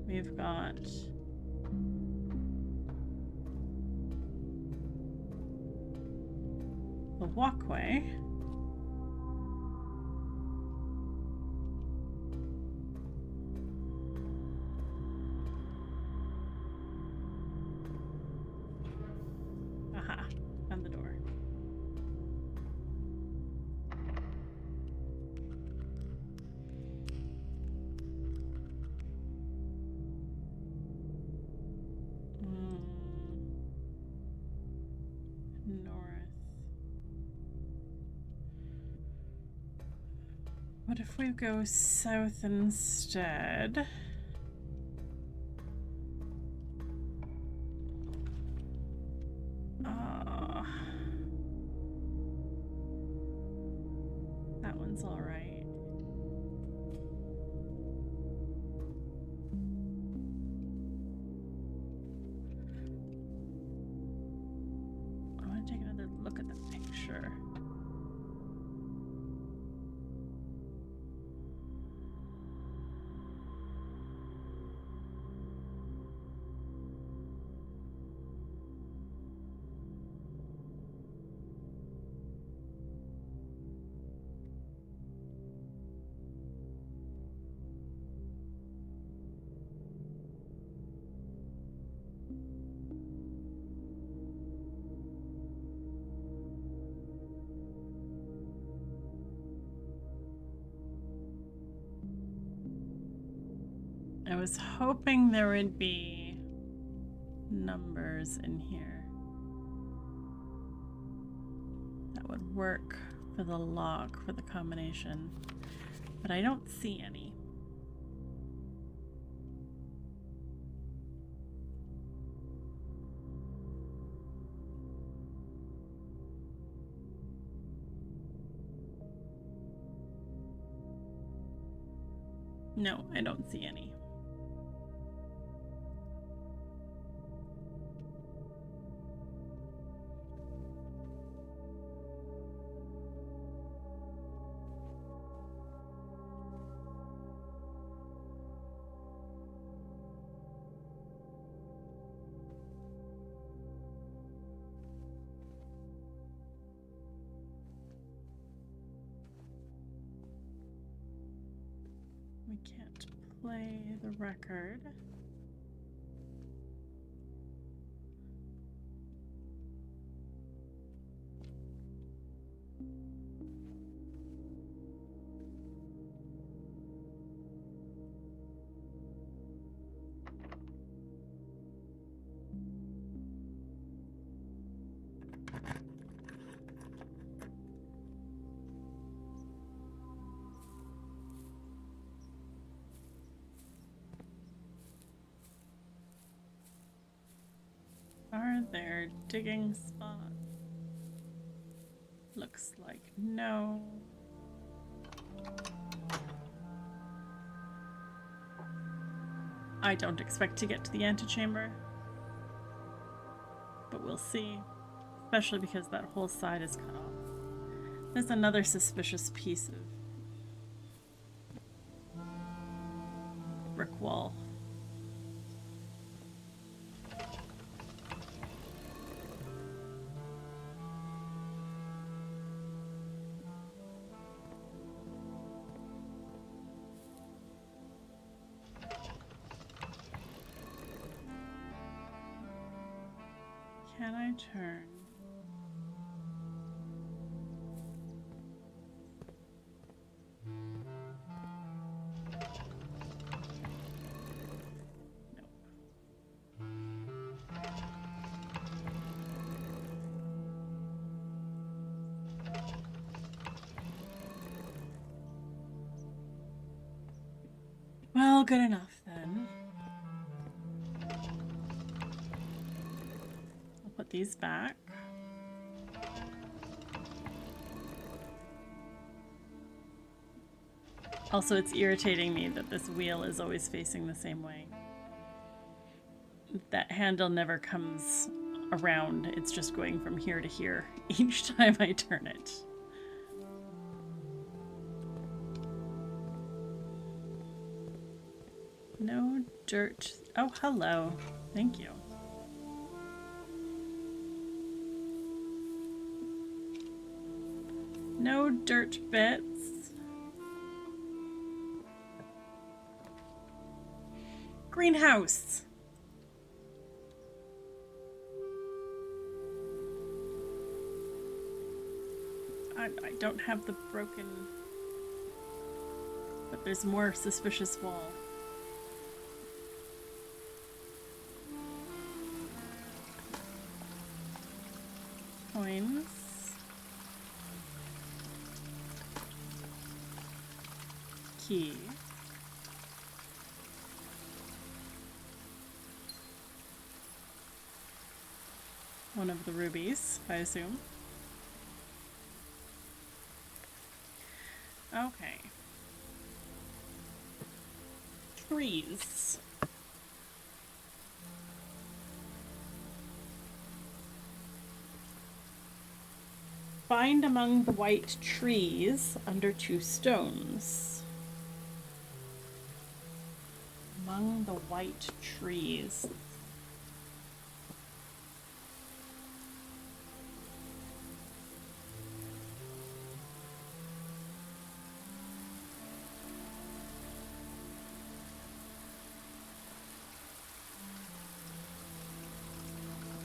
We've got the walkway. Aha, and the door. What if we go south instead? That one's all right. I want to take another look at the picture. I was hoping there would be numbers in here that would work for the lock, for the combination. but I don't see any. No, I don't see any. We can't play the record. Are there digging spots? Looks like no. I don't expect to get to the antechamber, but we'll see, especially because that whole side is cut off. There's another suspicious piece of brick wall. Can I turn? Well, good enough then. I'll put these back. Also, it's irritating me that this wheel is always facing the same way. That handle never comes around. It's just going from here to here each time I turn it. No dirt. Oh, hello. Thank you. No dirt bits. Greenhouse. I don't have the broken, but there's more suspicious wall. Coins. Key. One of the rubies, I assume. Okay. Trees. Find among the white trees under 2 stones. Among the white trees.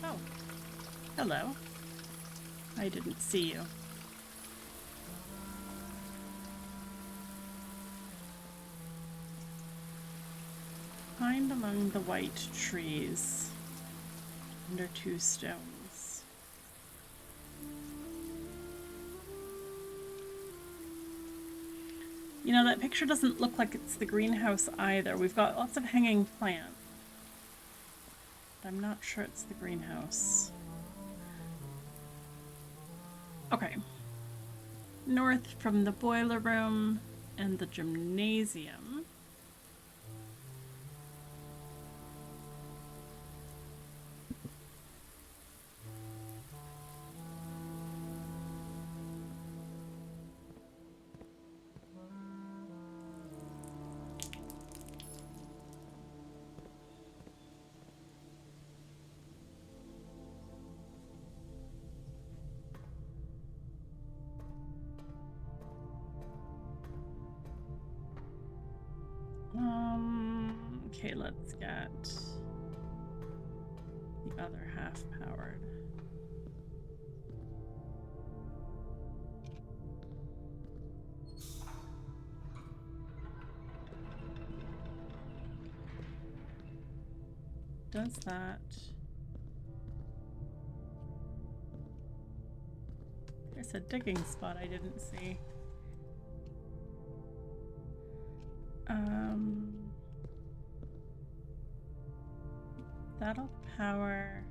Oh, hello. I didn't see you. Find among the white trees under 2 stones. You know, that picture doesn't look like it's the greenhouse either. We've got lots of hanging plants. But I'm not sure it's the greenhouse. Okay. North from the boiler room and the gymnasium. Okay, let's get the other half powered. Does that? There's a digging spot I didn't see. That'll power.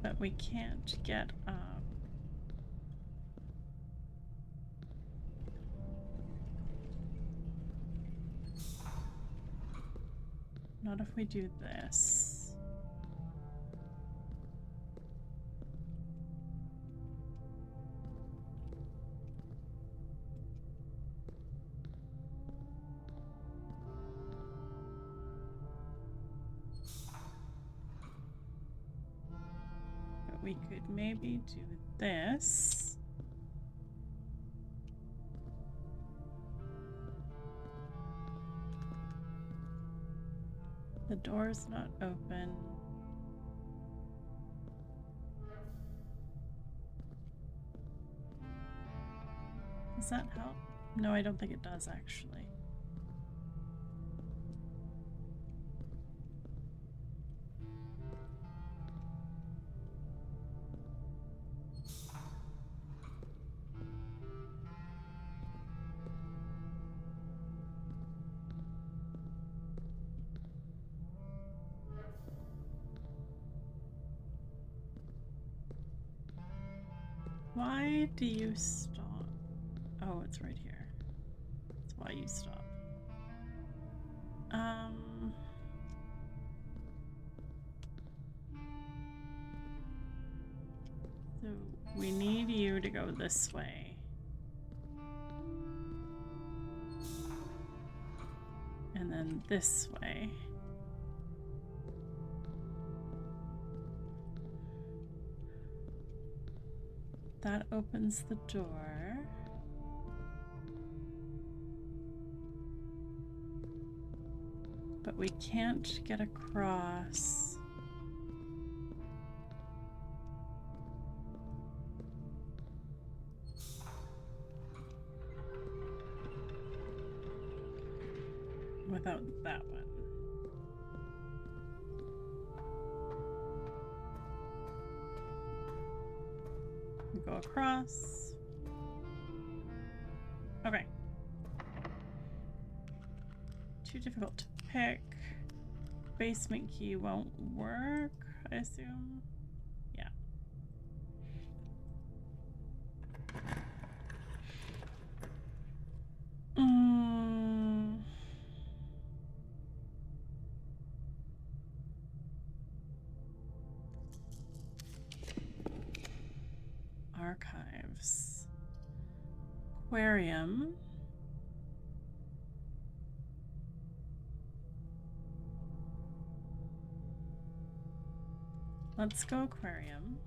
But we can't get up. Not if we do this. But we could maybe do this. The door's not open. Does that help? No, I don't think it does actually. Why do you stop? Oh, it's right here. That's why you stop. So we need you to go this way. And then this way. That opens the door. But we can't get across. Without that one. We go across. Okay. Too difficult to pick. Basement key won't work, I assume. Yeah. Archives. Aquarium. Let's go aquarium.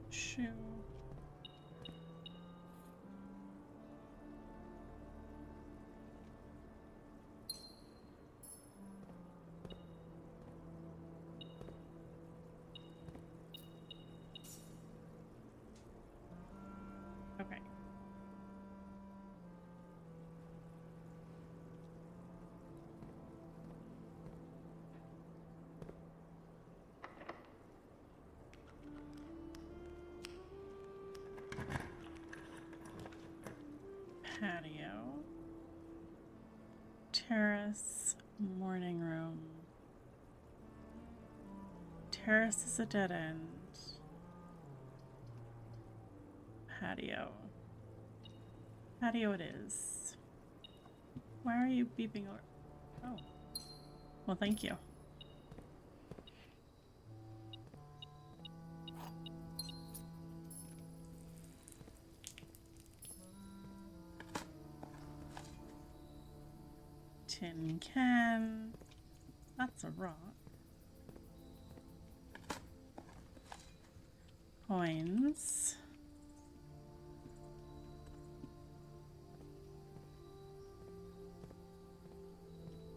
Shoe. patio. Terrace, morning room. Terrace is a dead end. Patio. Patio it is. Why are you beeping? Oh. Well, thank you. Tin can. That's a rock. Coins.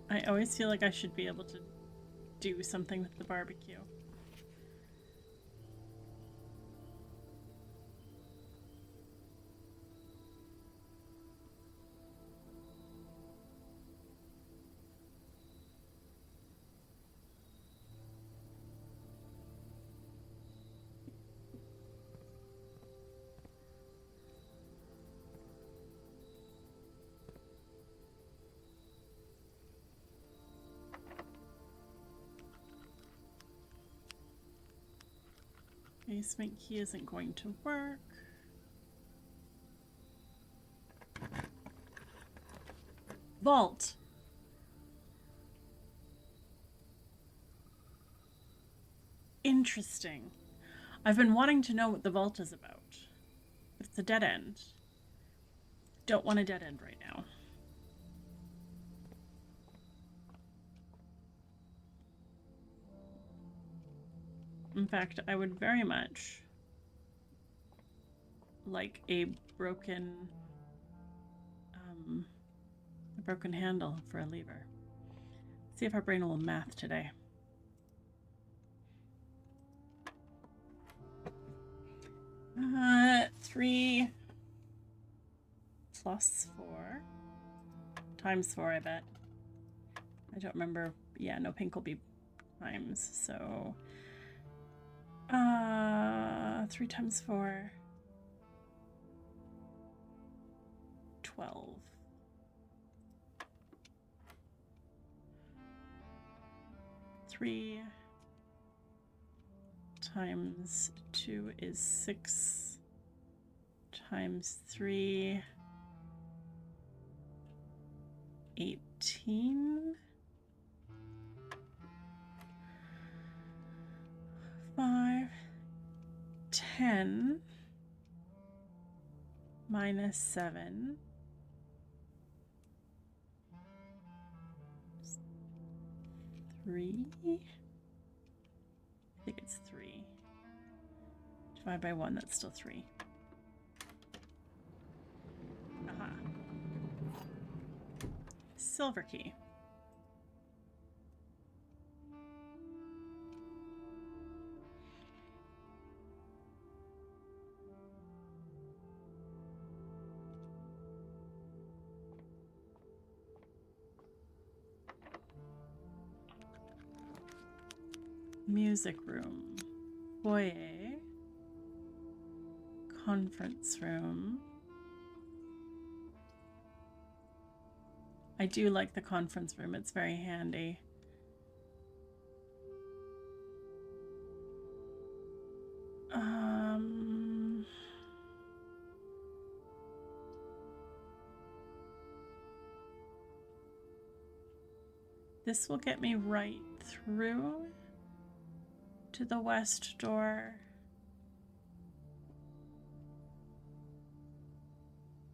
I always feel like I should be able to do something with the barbecue. Basement key isn't going to work. Vault. Interesting. I've been wanting to know what the vault is about. It's a dead end. Don't want a dead end right now. In fact, I would very much like a broken handle for a lever. See if our brain will math today. Uh, 3 plus 4 times 4, I bet. I don't remember. Yeah, no, pink will be times, so 3 times 4, 12. 3 times 2 is 6 times 3, 18. 5, 10 minus 7. 3. I think it's 3. Divide by 1, that's still 3. Aha. Silver key. Music room. Foyer. Conference room. I do like the conference room. It's very handy. This will get me right through to the west door.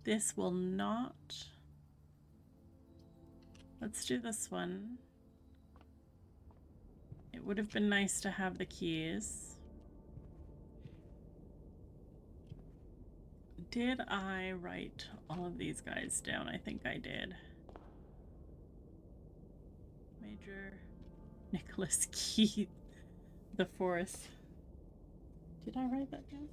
This will not. Let's do this one. It would have been nice to have the keys. Did I write all of these guys down? I think I did. Major Nicholas Keith the Fourth. Did I write that down?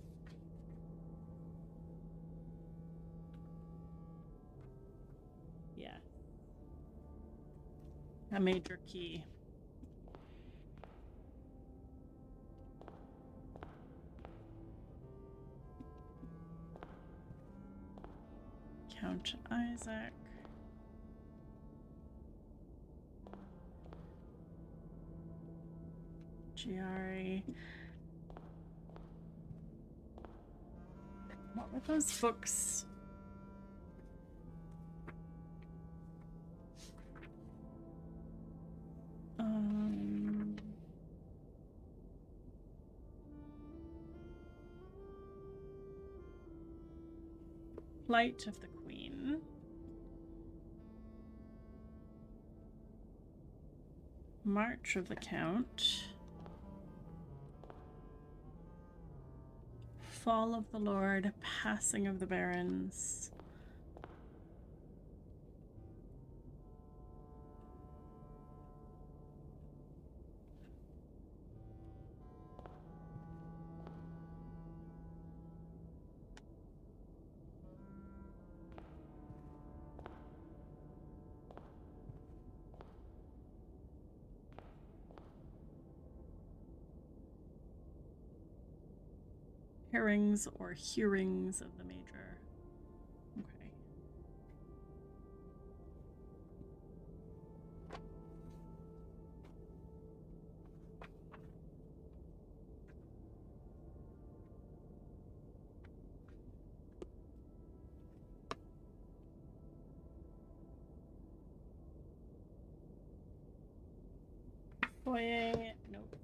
Yeah. A major key. Count Isaac. Giari. What were those books? Flight of the Queen. March of the Count. Fall of the Lord. Passing of the Barons. Hearings or hearings of the major. Okay. Foyer, nope.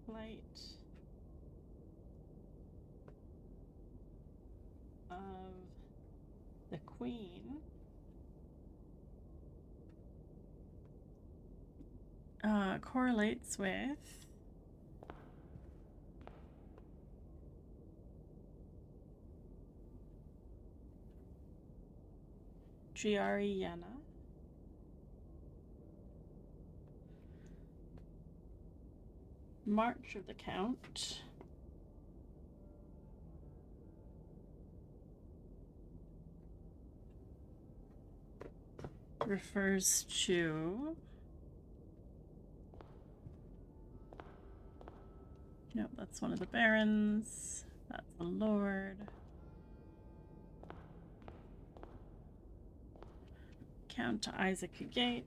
Flight of the Queen. Correlates with Giari Yenna. March of the Count. Refers to... Nope, that's one of the barons. That's the lord. Count Isaac Gates.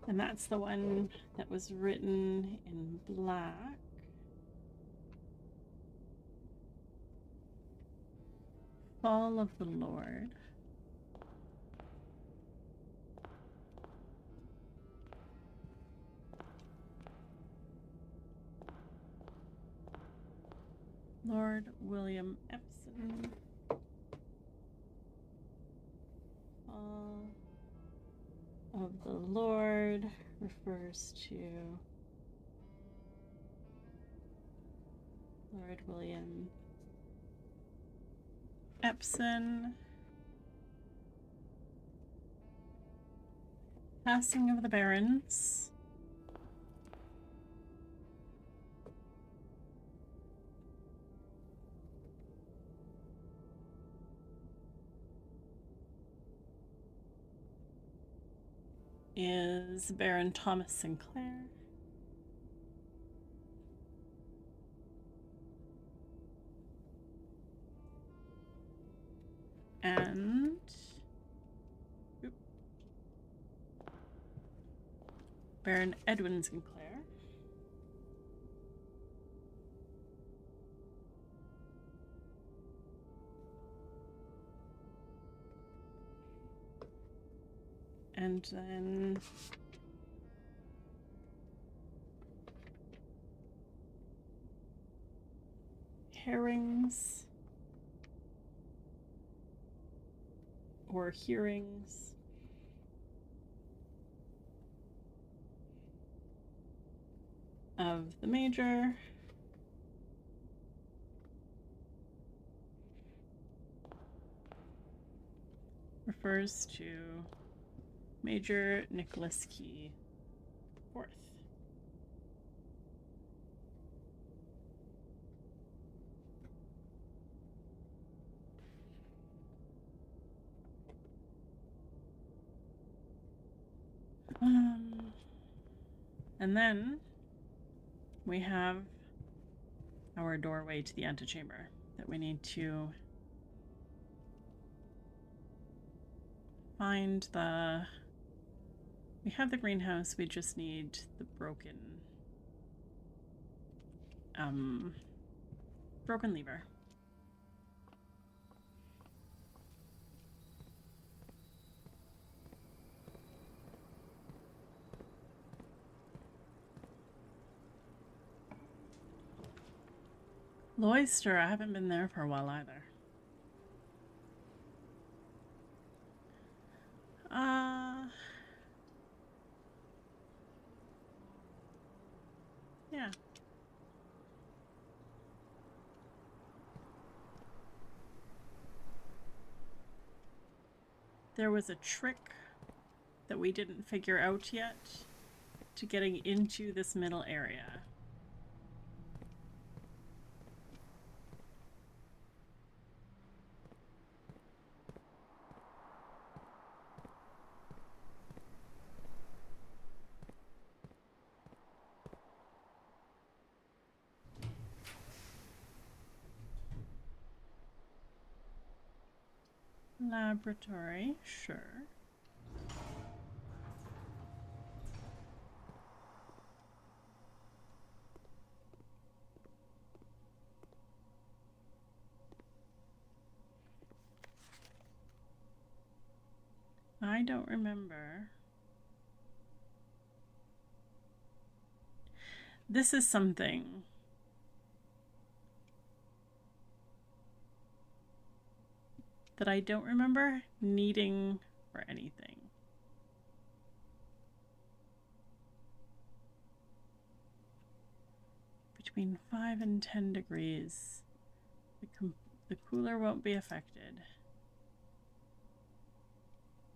And that's the one that was written in black. Fall of the Lord. Lord William Epson. Fall of the Lord refers to Lord William Epson. Passing of the Barons. Is Baron Thomas Sinclair. And Baron Edwin Sinclair. And then herrings or hearings of the major. refers to Major Nicholas Key IV. And then we have our doorway to the antechamber that we need to find the... We have the greenhouse, we just need the broken lever. Loyster, I haven't been there for a while either. Yeah. There was a trick that we didn't figure out yet to getting into this middle area. Laboratory, sure. I don't remember. This is something that I don't remember needing for anything. Between 5 and 10 degrees, the cooler won't be affected.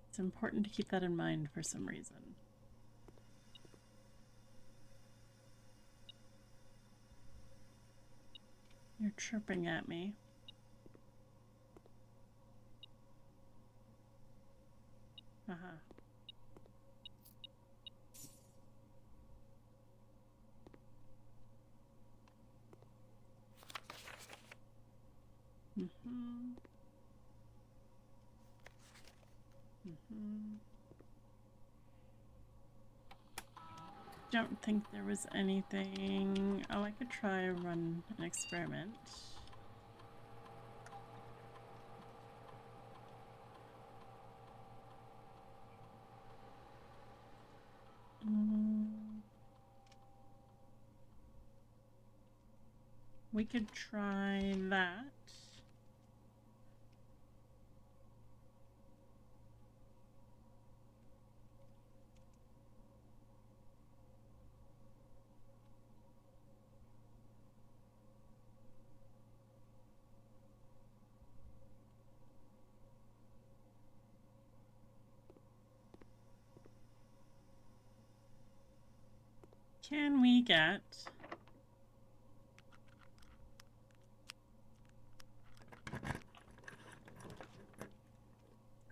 It's important to keep that in mind for some reason. You're chirping at me. Uh-huh. Mm-hmm. Mm-hmm. Don't think there was anything. Oh, I could try and run an experiment. We could try that. Can we get...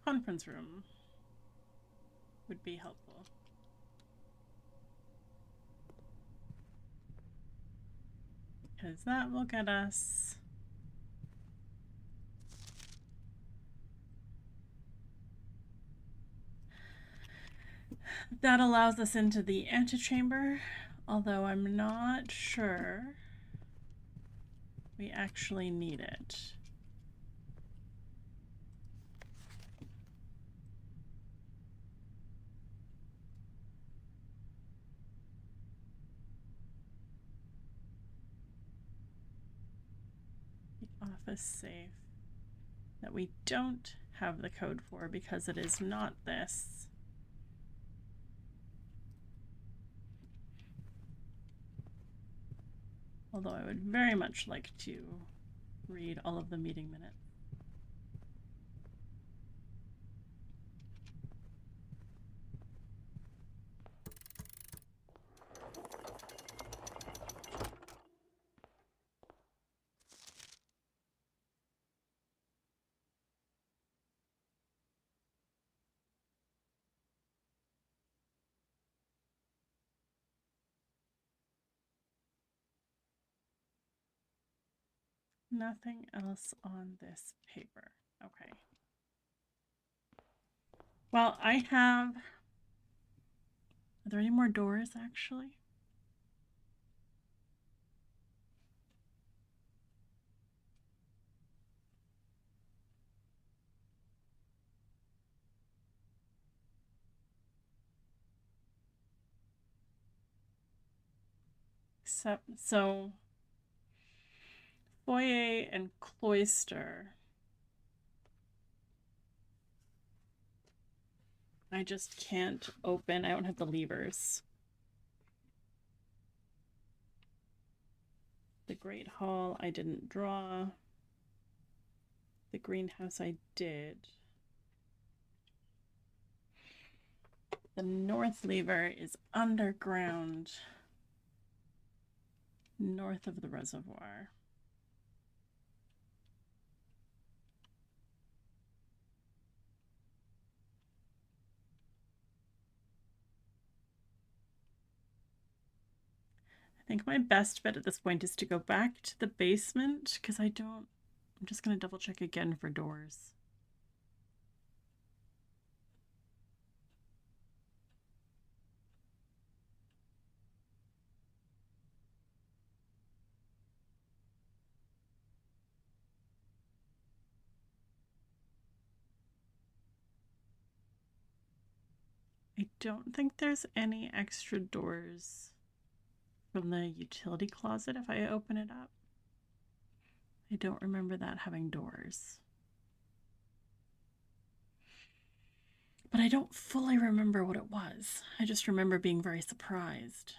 conference room would be helpful. Because that will get us... That allows us into the antechamber, although I'm not sure we actually need it. The office safe that we don't have the code for because it is not this. Although I would very much like to read all of the meeting minutes. Nothing else on this paper. Okay. Well, I have... Are there any more doors, actually? Except, so... Foyer and cloister. I just can't open. I don't have the levers. The Great Hall I didn't draw. The greenhouse I did. The north lever is underground, north of the reservoir. I think my best bet at this point is to go back to the basement because I'm just going to double check again for doors. I don't think there's any extra doors from the utility closet if I open it up. I don't remember that having doors. But I don't fully remember what it was. I just remember being very surprised.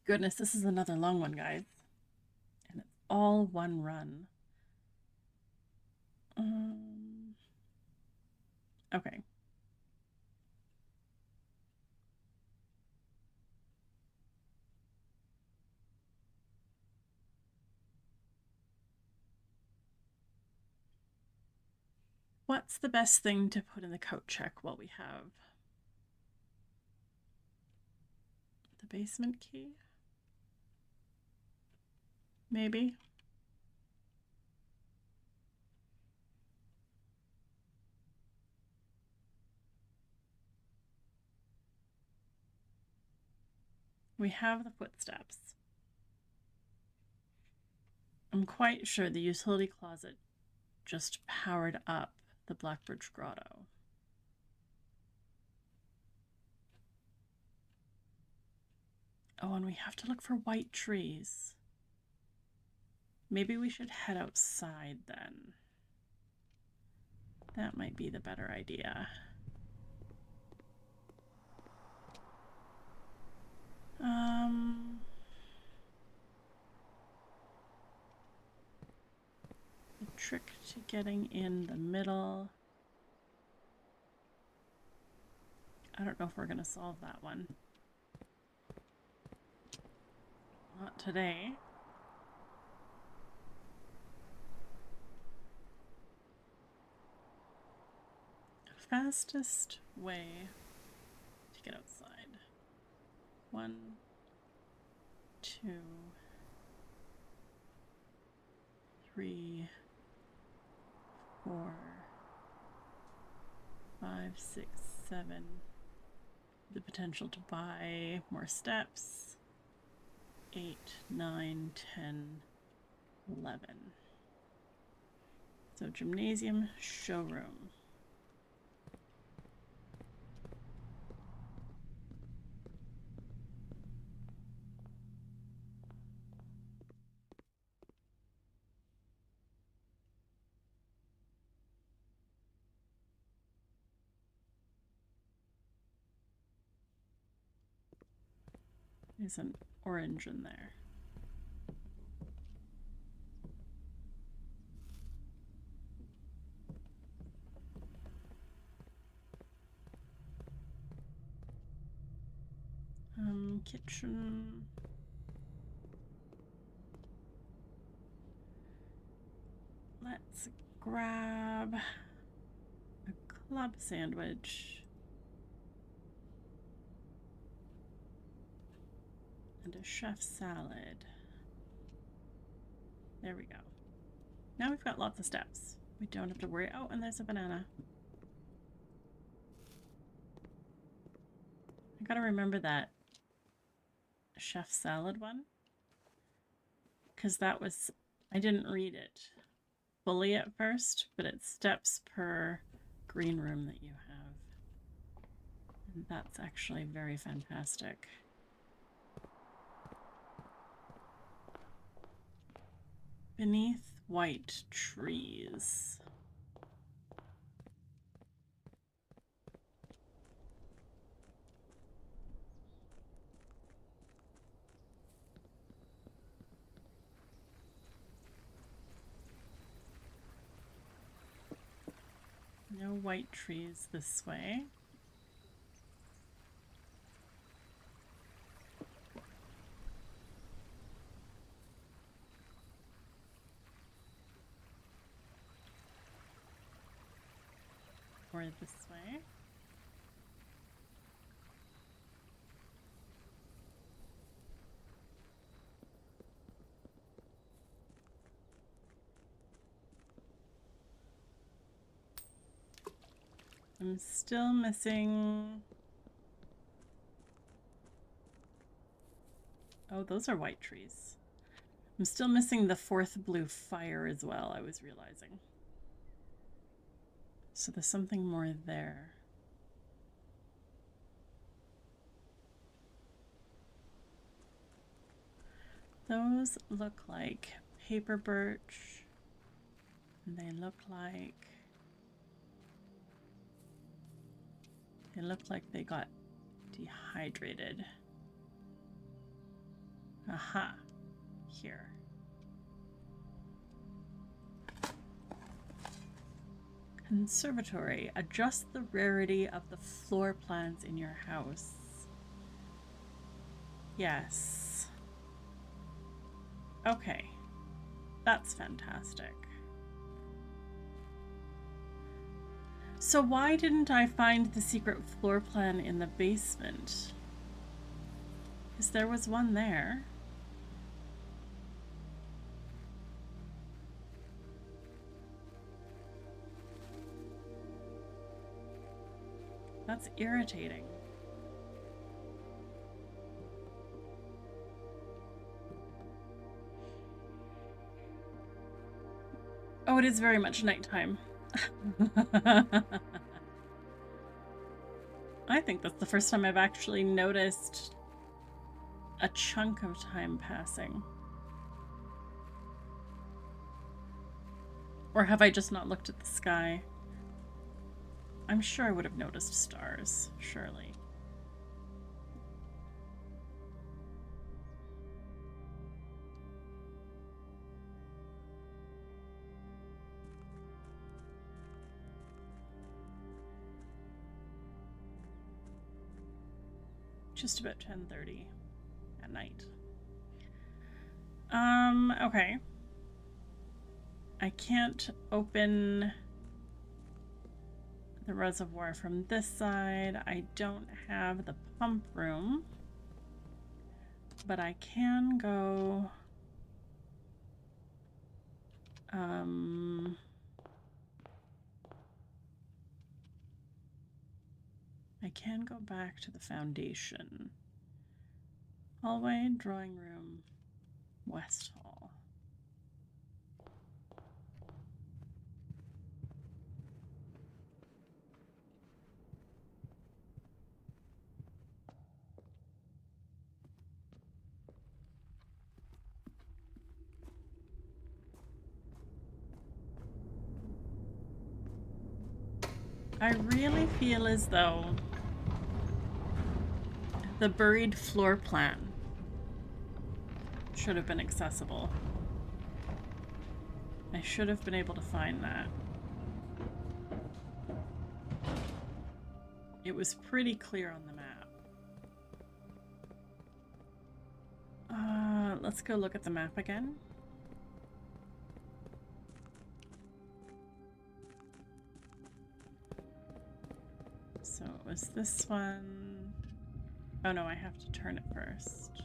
Goodness, this is another long one, guys. And it's all one run. Okay. What's the best thing to put in the coat check while we have the basement key? Maybe. We have the footsteps. I'm quite sure the utility closet just powered up the Blackbirch Grotto. Oh, and we have to look for white trees. Maybe we should head outside then. That might be the better idea. The trick to getting in the middle. I don't know if we're going to solve that one. Not today. Fastest way to get outside. 1, 2, 3, 4, 5, 6, 7. The potential to buy more steps. 8, 9, 10, 11. So gymnasium, showroom. There's an orange in there. Kitchen. Let's grab a club sandwich and a chef salad. There we go. Now we've got lots of steps. We don't have to worry. Oh, and there's a banana. I gotta remember that chef salad one. Because that was... I didn't read it fully at first, but it's steps per green room that you have. And that's actually very fantastic. Beneath white trees. No white trees this way. Or this way. I'm still missing... Oh, those are white trees. I'm still missing the fourth blue fire as well, I was realizing. So there's something more there. Those look like paper birch. And they look like they got dehydrated. Aha. Here. Conservatory. Adjust the rarity of the floor plans in your house. Yes. Okay. That's fantastic. So why didn't I find the secret floor plan in the basement? Because there was one there. That's irritating. Oh, it is very much nighttime. I think that's the first time I've actually noticed a chunk of time passing. Or have I just not looked at the sky? I'm sure I would have noticed stars, surely. Just about 10:30 at night. Okay. I can't open the reservoir from this side. I don't have the pump room, but I can go I can go back to the foundation. Hallway, drawing room, West Hall. I really feel as though the buried floor plan should have been accessible. I should have been able to find that. It was pretty clear on the map. Let's go look at the map again. So it was this one. Oh no, I have to turn it first.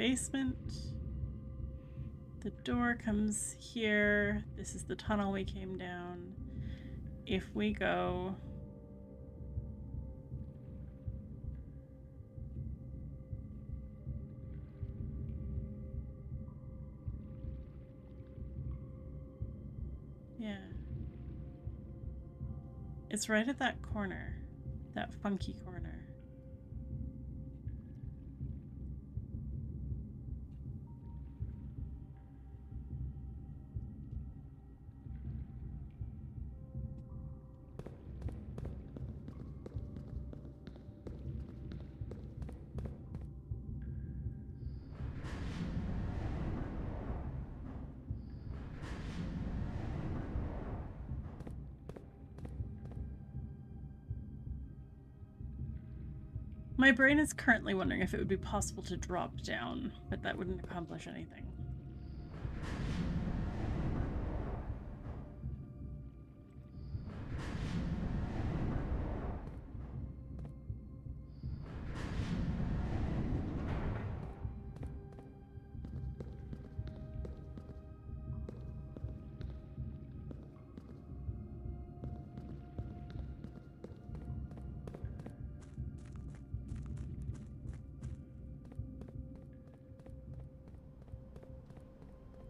basement. The door comes here. This is the tunnel we came down. If we go... Yeah. It's right at that corner. That funky corner. My brain is currently wondering if it would be possible to drop down, but that wouldn't accomplish anything.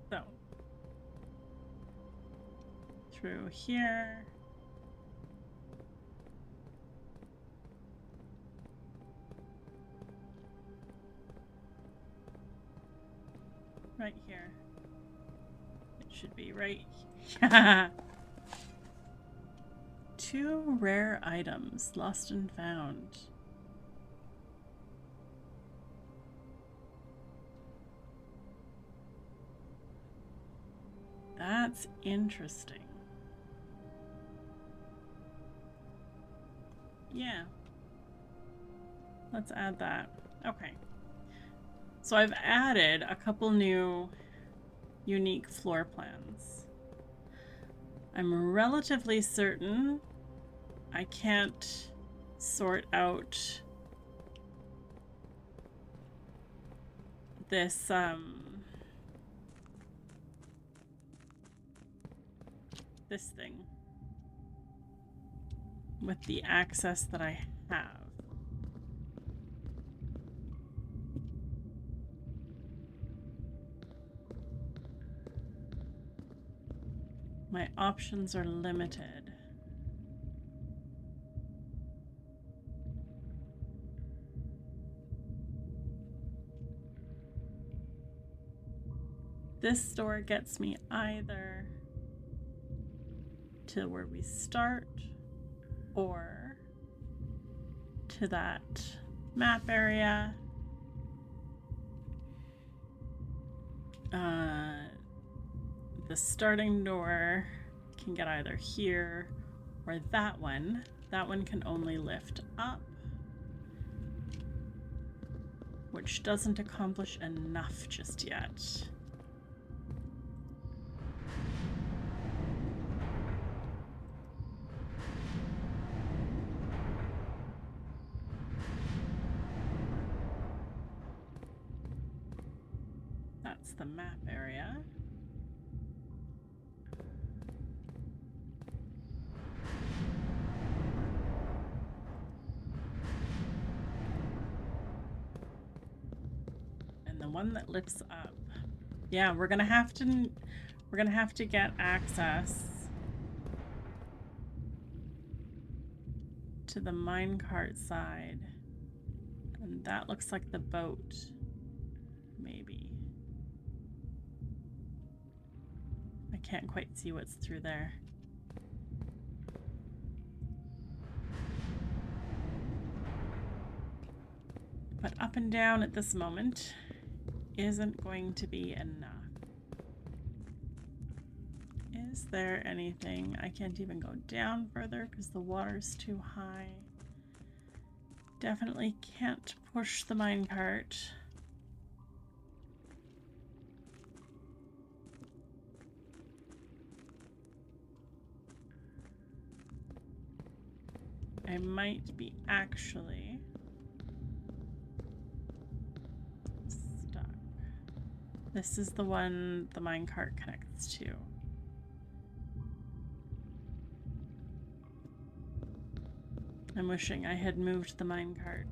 So, through here. Right here. It should be right here. 2 rare items, lost and found. That's interesting. Yeah. Let's add that. Okay. So I've added a couple new unique floor plans. I'm relatively certain I can't sort out this this thing with the access that I have. My options are limited. This door gets me either to where we start or to that map area. The starting door can get either here or that one. That one can only lift up, which doesn't accomplish enough just yet. That's the map area. And the one that lifts up. Yeah, we're gonna have to get access to the minecart side. And that looks like the boat. Maybe. I can't quite see what's through there. But up and down at this moment isn't going to be enough. Is there anything? I can't even go down further because the water's too high. Definitely can't push the minecart. I might be actually stuck. This is the one the minecart connects to. I'm wishing I had moved the minecart.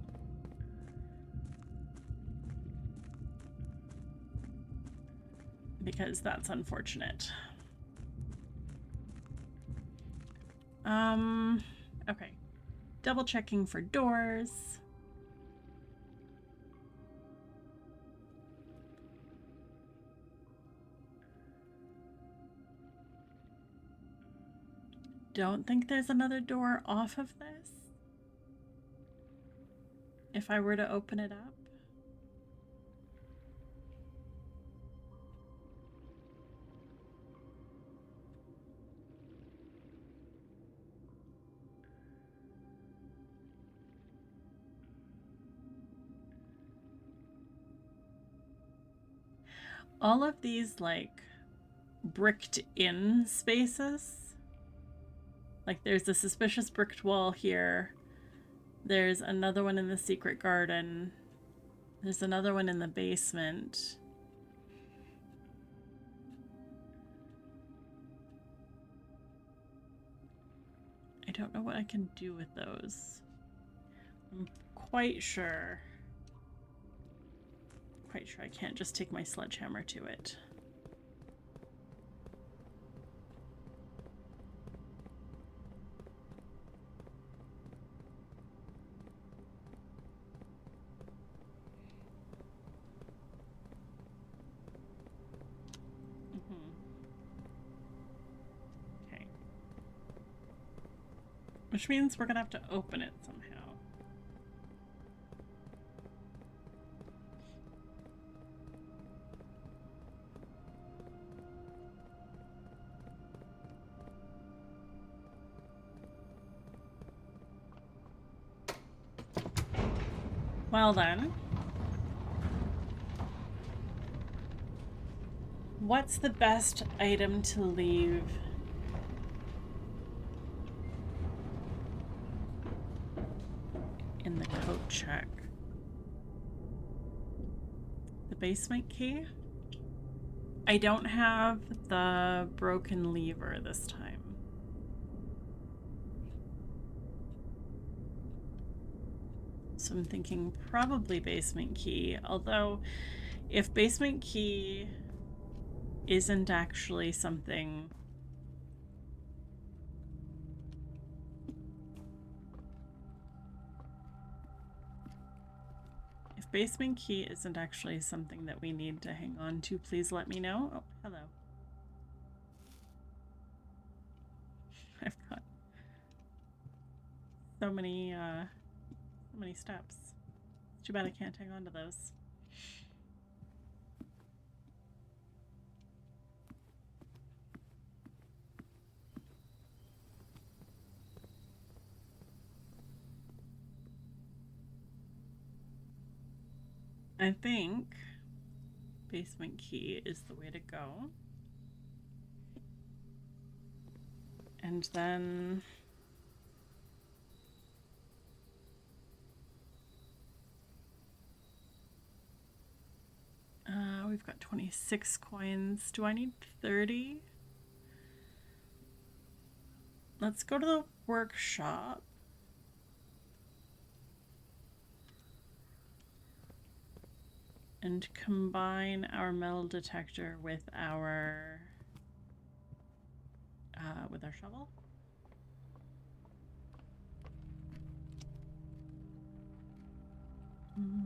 Because that's unfortunate. Okay. Double checking for doors. Don't think there's another door off of this. If I were to open it up. All of these, like, bricked in spaces. Like, there's a suspicious bricked wall here. There's another one in the secret garden. There's another one in the basement. I don't know what I can do with those. I'm quite sure I can't just take my sledgehammer to it. Okay. Which means we're gonna have to open it somehow. Well then. What's the best item to leave? In the coat check. The basement key? I don't have the broken lever this time. So I'm thinking probably basement key, although if basement key isn't actually something basement key isn't actually something that we need to hang on to, please let me know. Oh, hello. I've got so many steps. It's too bad I can't hang on to those. I think basement key is the way to go. And then we've got 26 coins. Do I need 30? Let's go to the workshop. And combine our metal detector with our shovel.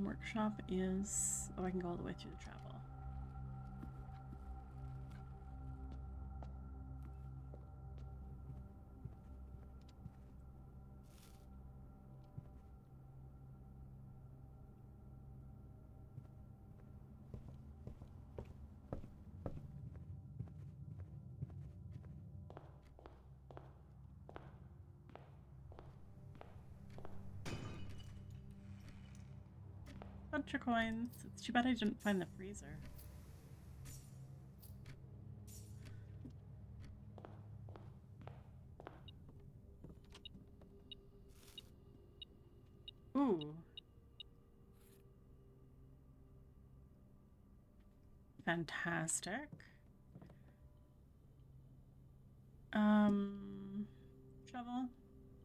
Workshop is... oh, I can go all the way through the travel. Bunch of coins. It's too bad I didn't find the freezer. Ooh. Fantastic. Shovel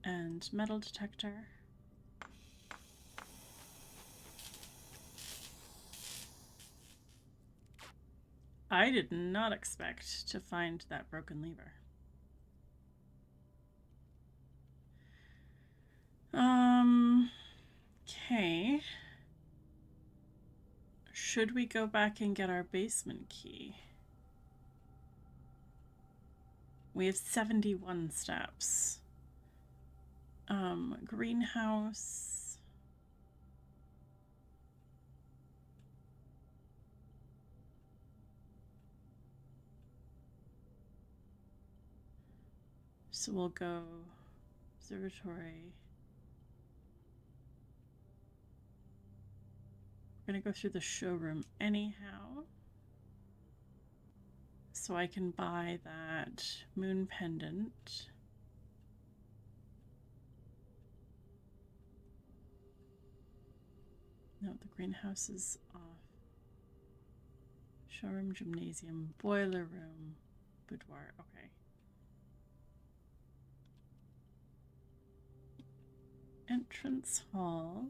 and metal detector. I did not expect to find that broken lever. Okay. Should we go back and get our basement key? We have 71 steps. Greenhouse. So we'll go observatory. We're gonna go through the showroom anyhow. So I can buy that moon pendant. No, the greenhouse is off. Showroom, gymnasium, boiler room, boudoir. Okay. Entrance hall.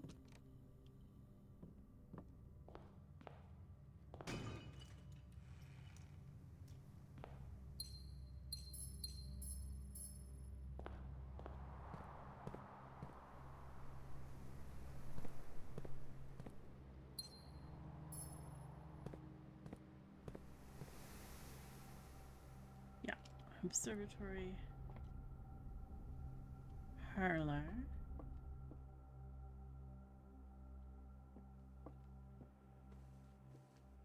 Yeah, observatory, parlor.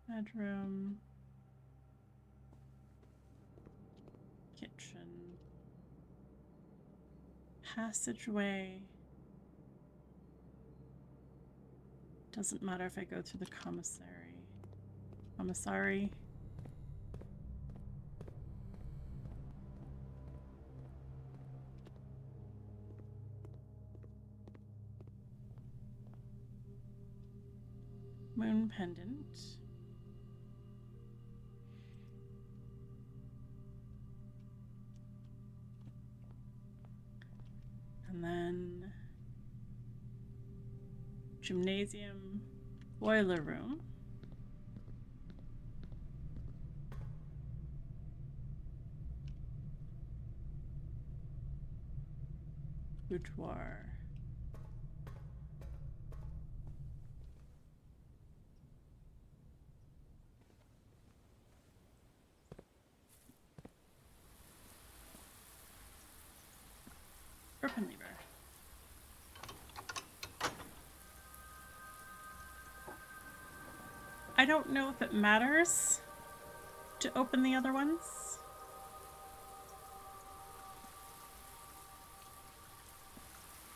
Bedroom, kitchen, passageway. Doesn't matter if I go through the commissary. Commissary. Moon pendant. And then gymnasium, boiler room. Boudoir. Broken lever. I don't know if it matters to open the other ones.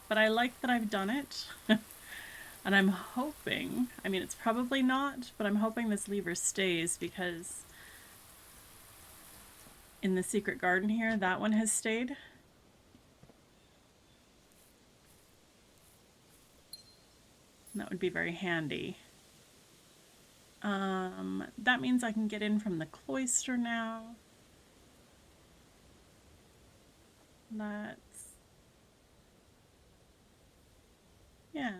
But I like that I've done it. And I'm hoping, I mean, it's probably not, but I'm hoping this lever stays because in the secret garden here, that one has stayed. And that would be very handy. That means I can get in from the cloister now. Let's, yeah.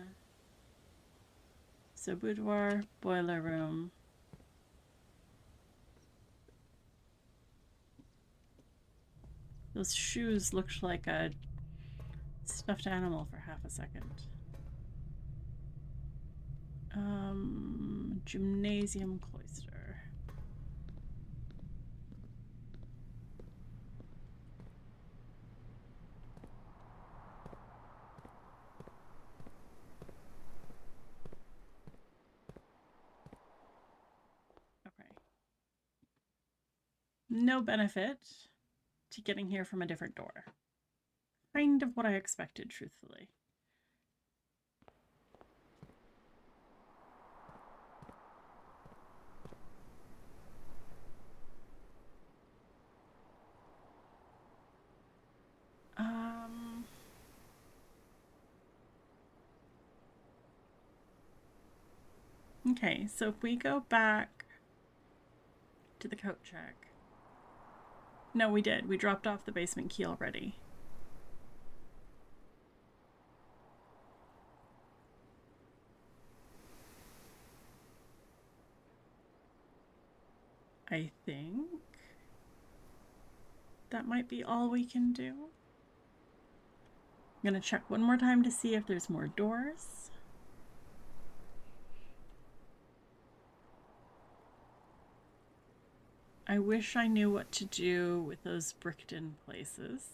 So boudoir, boiler room. Those shoes looked like a stuffed animal for half a second. Gymnasium, cloister. Okay. No benefit to getting here from a different door. Kind of what I expected, truthfully. Okay, so if we go back to the coat check. No, we did. We dropped off the basement key already. I think that might be all we can do. I'm gonna check one more time to see if there's more doors. I wish I knew what to do with those bricked in places.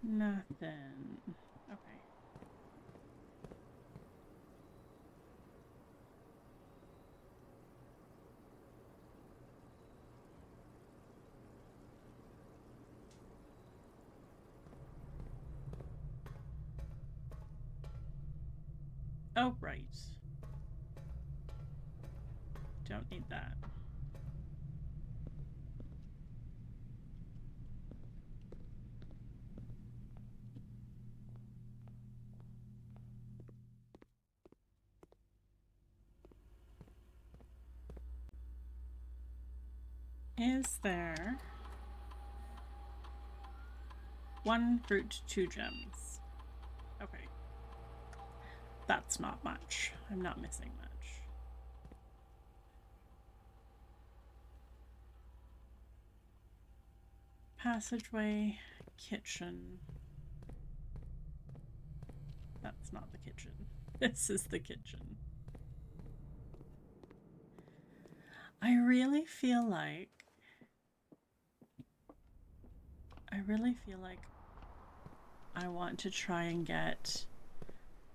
Nothing. Okay. Oh, right. Don't need that. Is there 1 fruit, 2 gems? Okay. That's not much. I'm not missing much. Passageway, kitchen. That's not the kitchen. This is the kitchen. I really feel like I want to try and get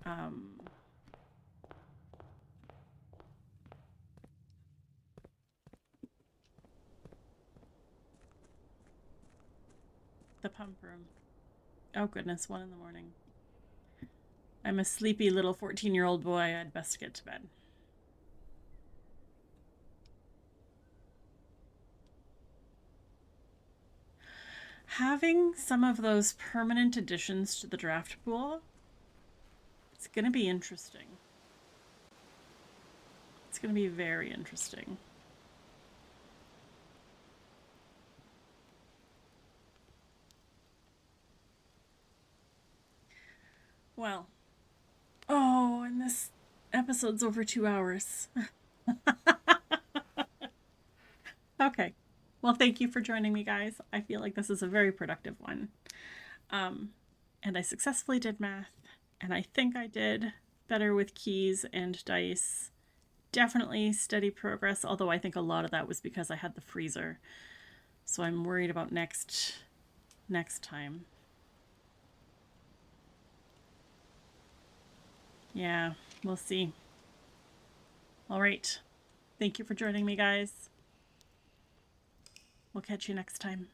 the pump room. Oh goodness, 1 in the morning. I'm a sleepy little 14-year-old boy. I'd best get to bed. Having some of those permanent additions to the draft pool, it's going to be interesting. It's going to be very interesting. Well, oh, and this episode's over 2 hours. Okay. Well, thank you for joining me, guys. I feel like this is a very productive one. And I successfully did math, and I think I did better with keys and dice. Definitely steady progress, although I think a lot of that was because I had the freezer. So I'm worried about next time. Yeah, we'll see. All right. Thank you for joining me, guys. We'll catch you next time.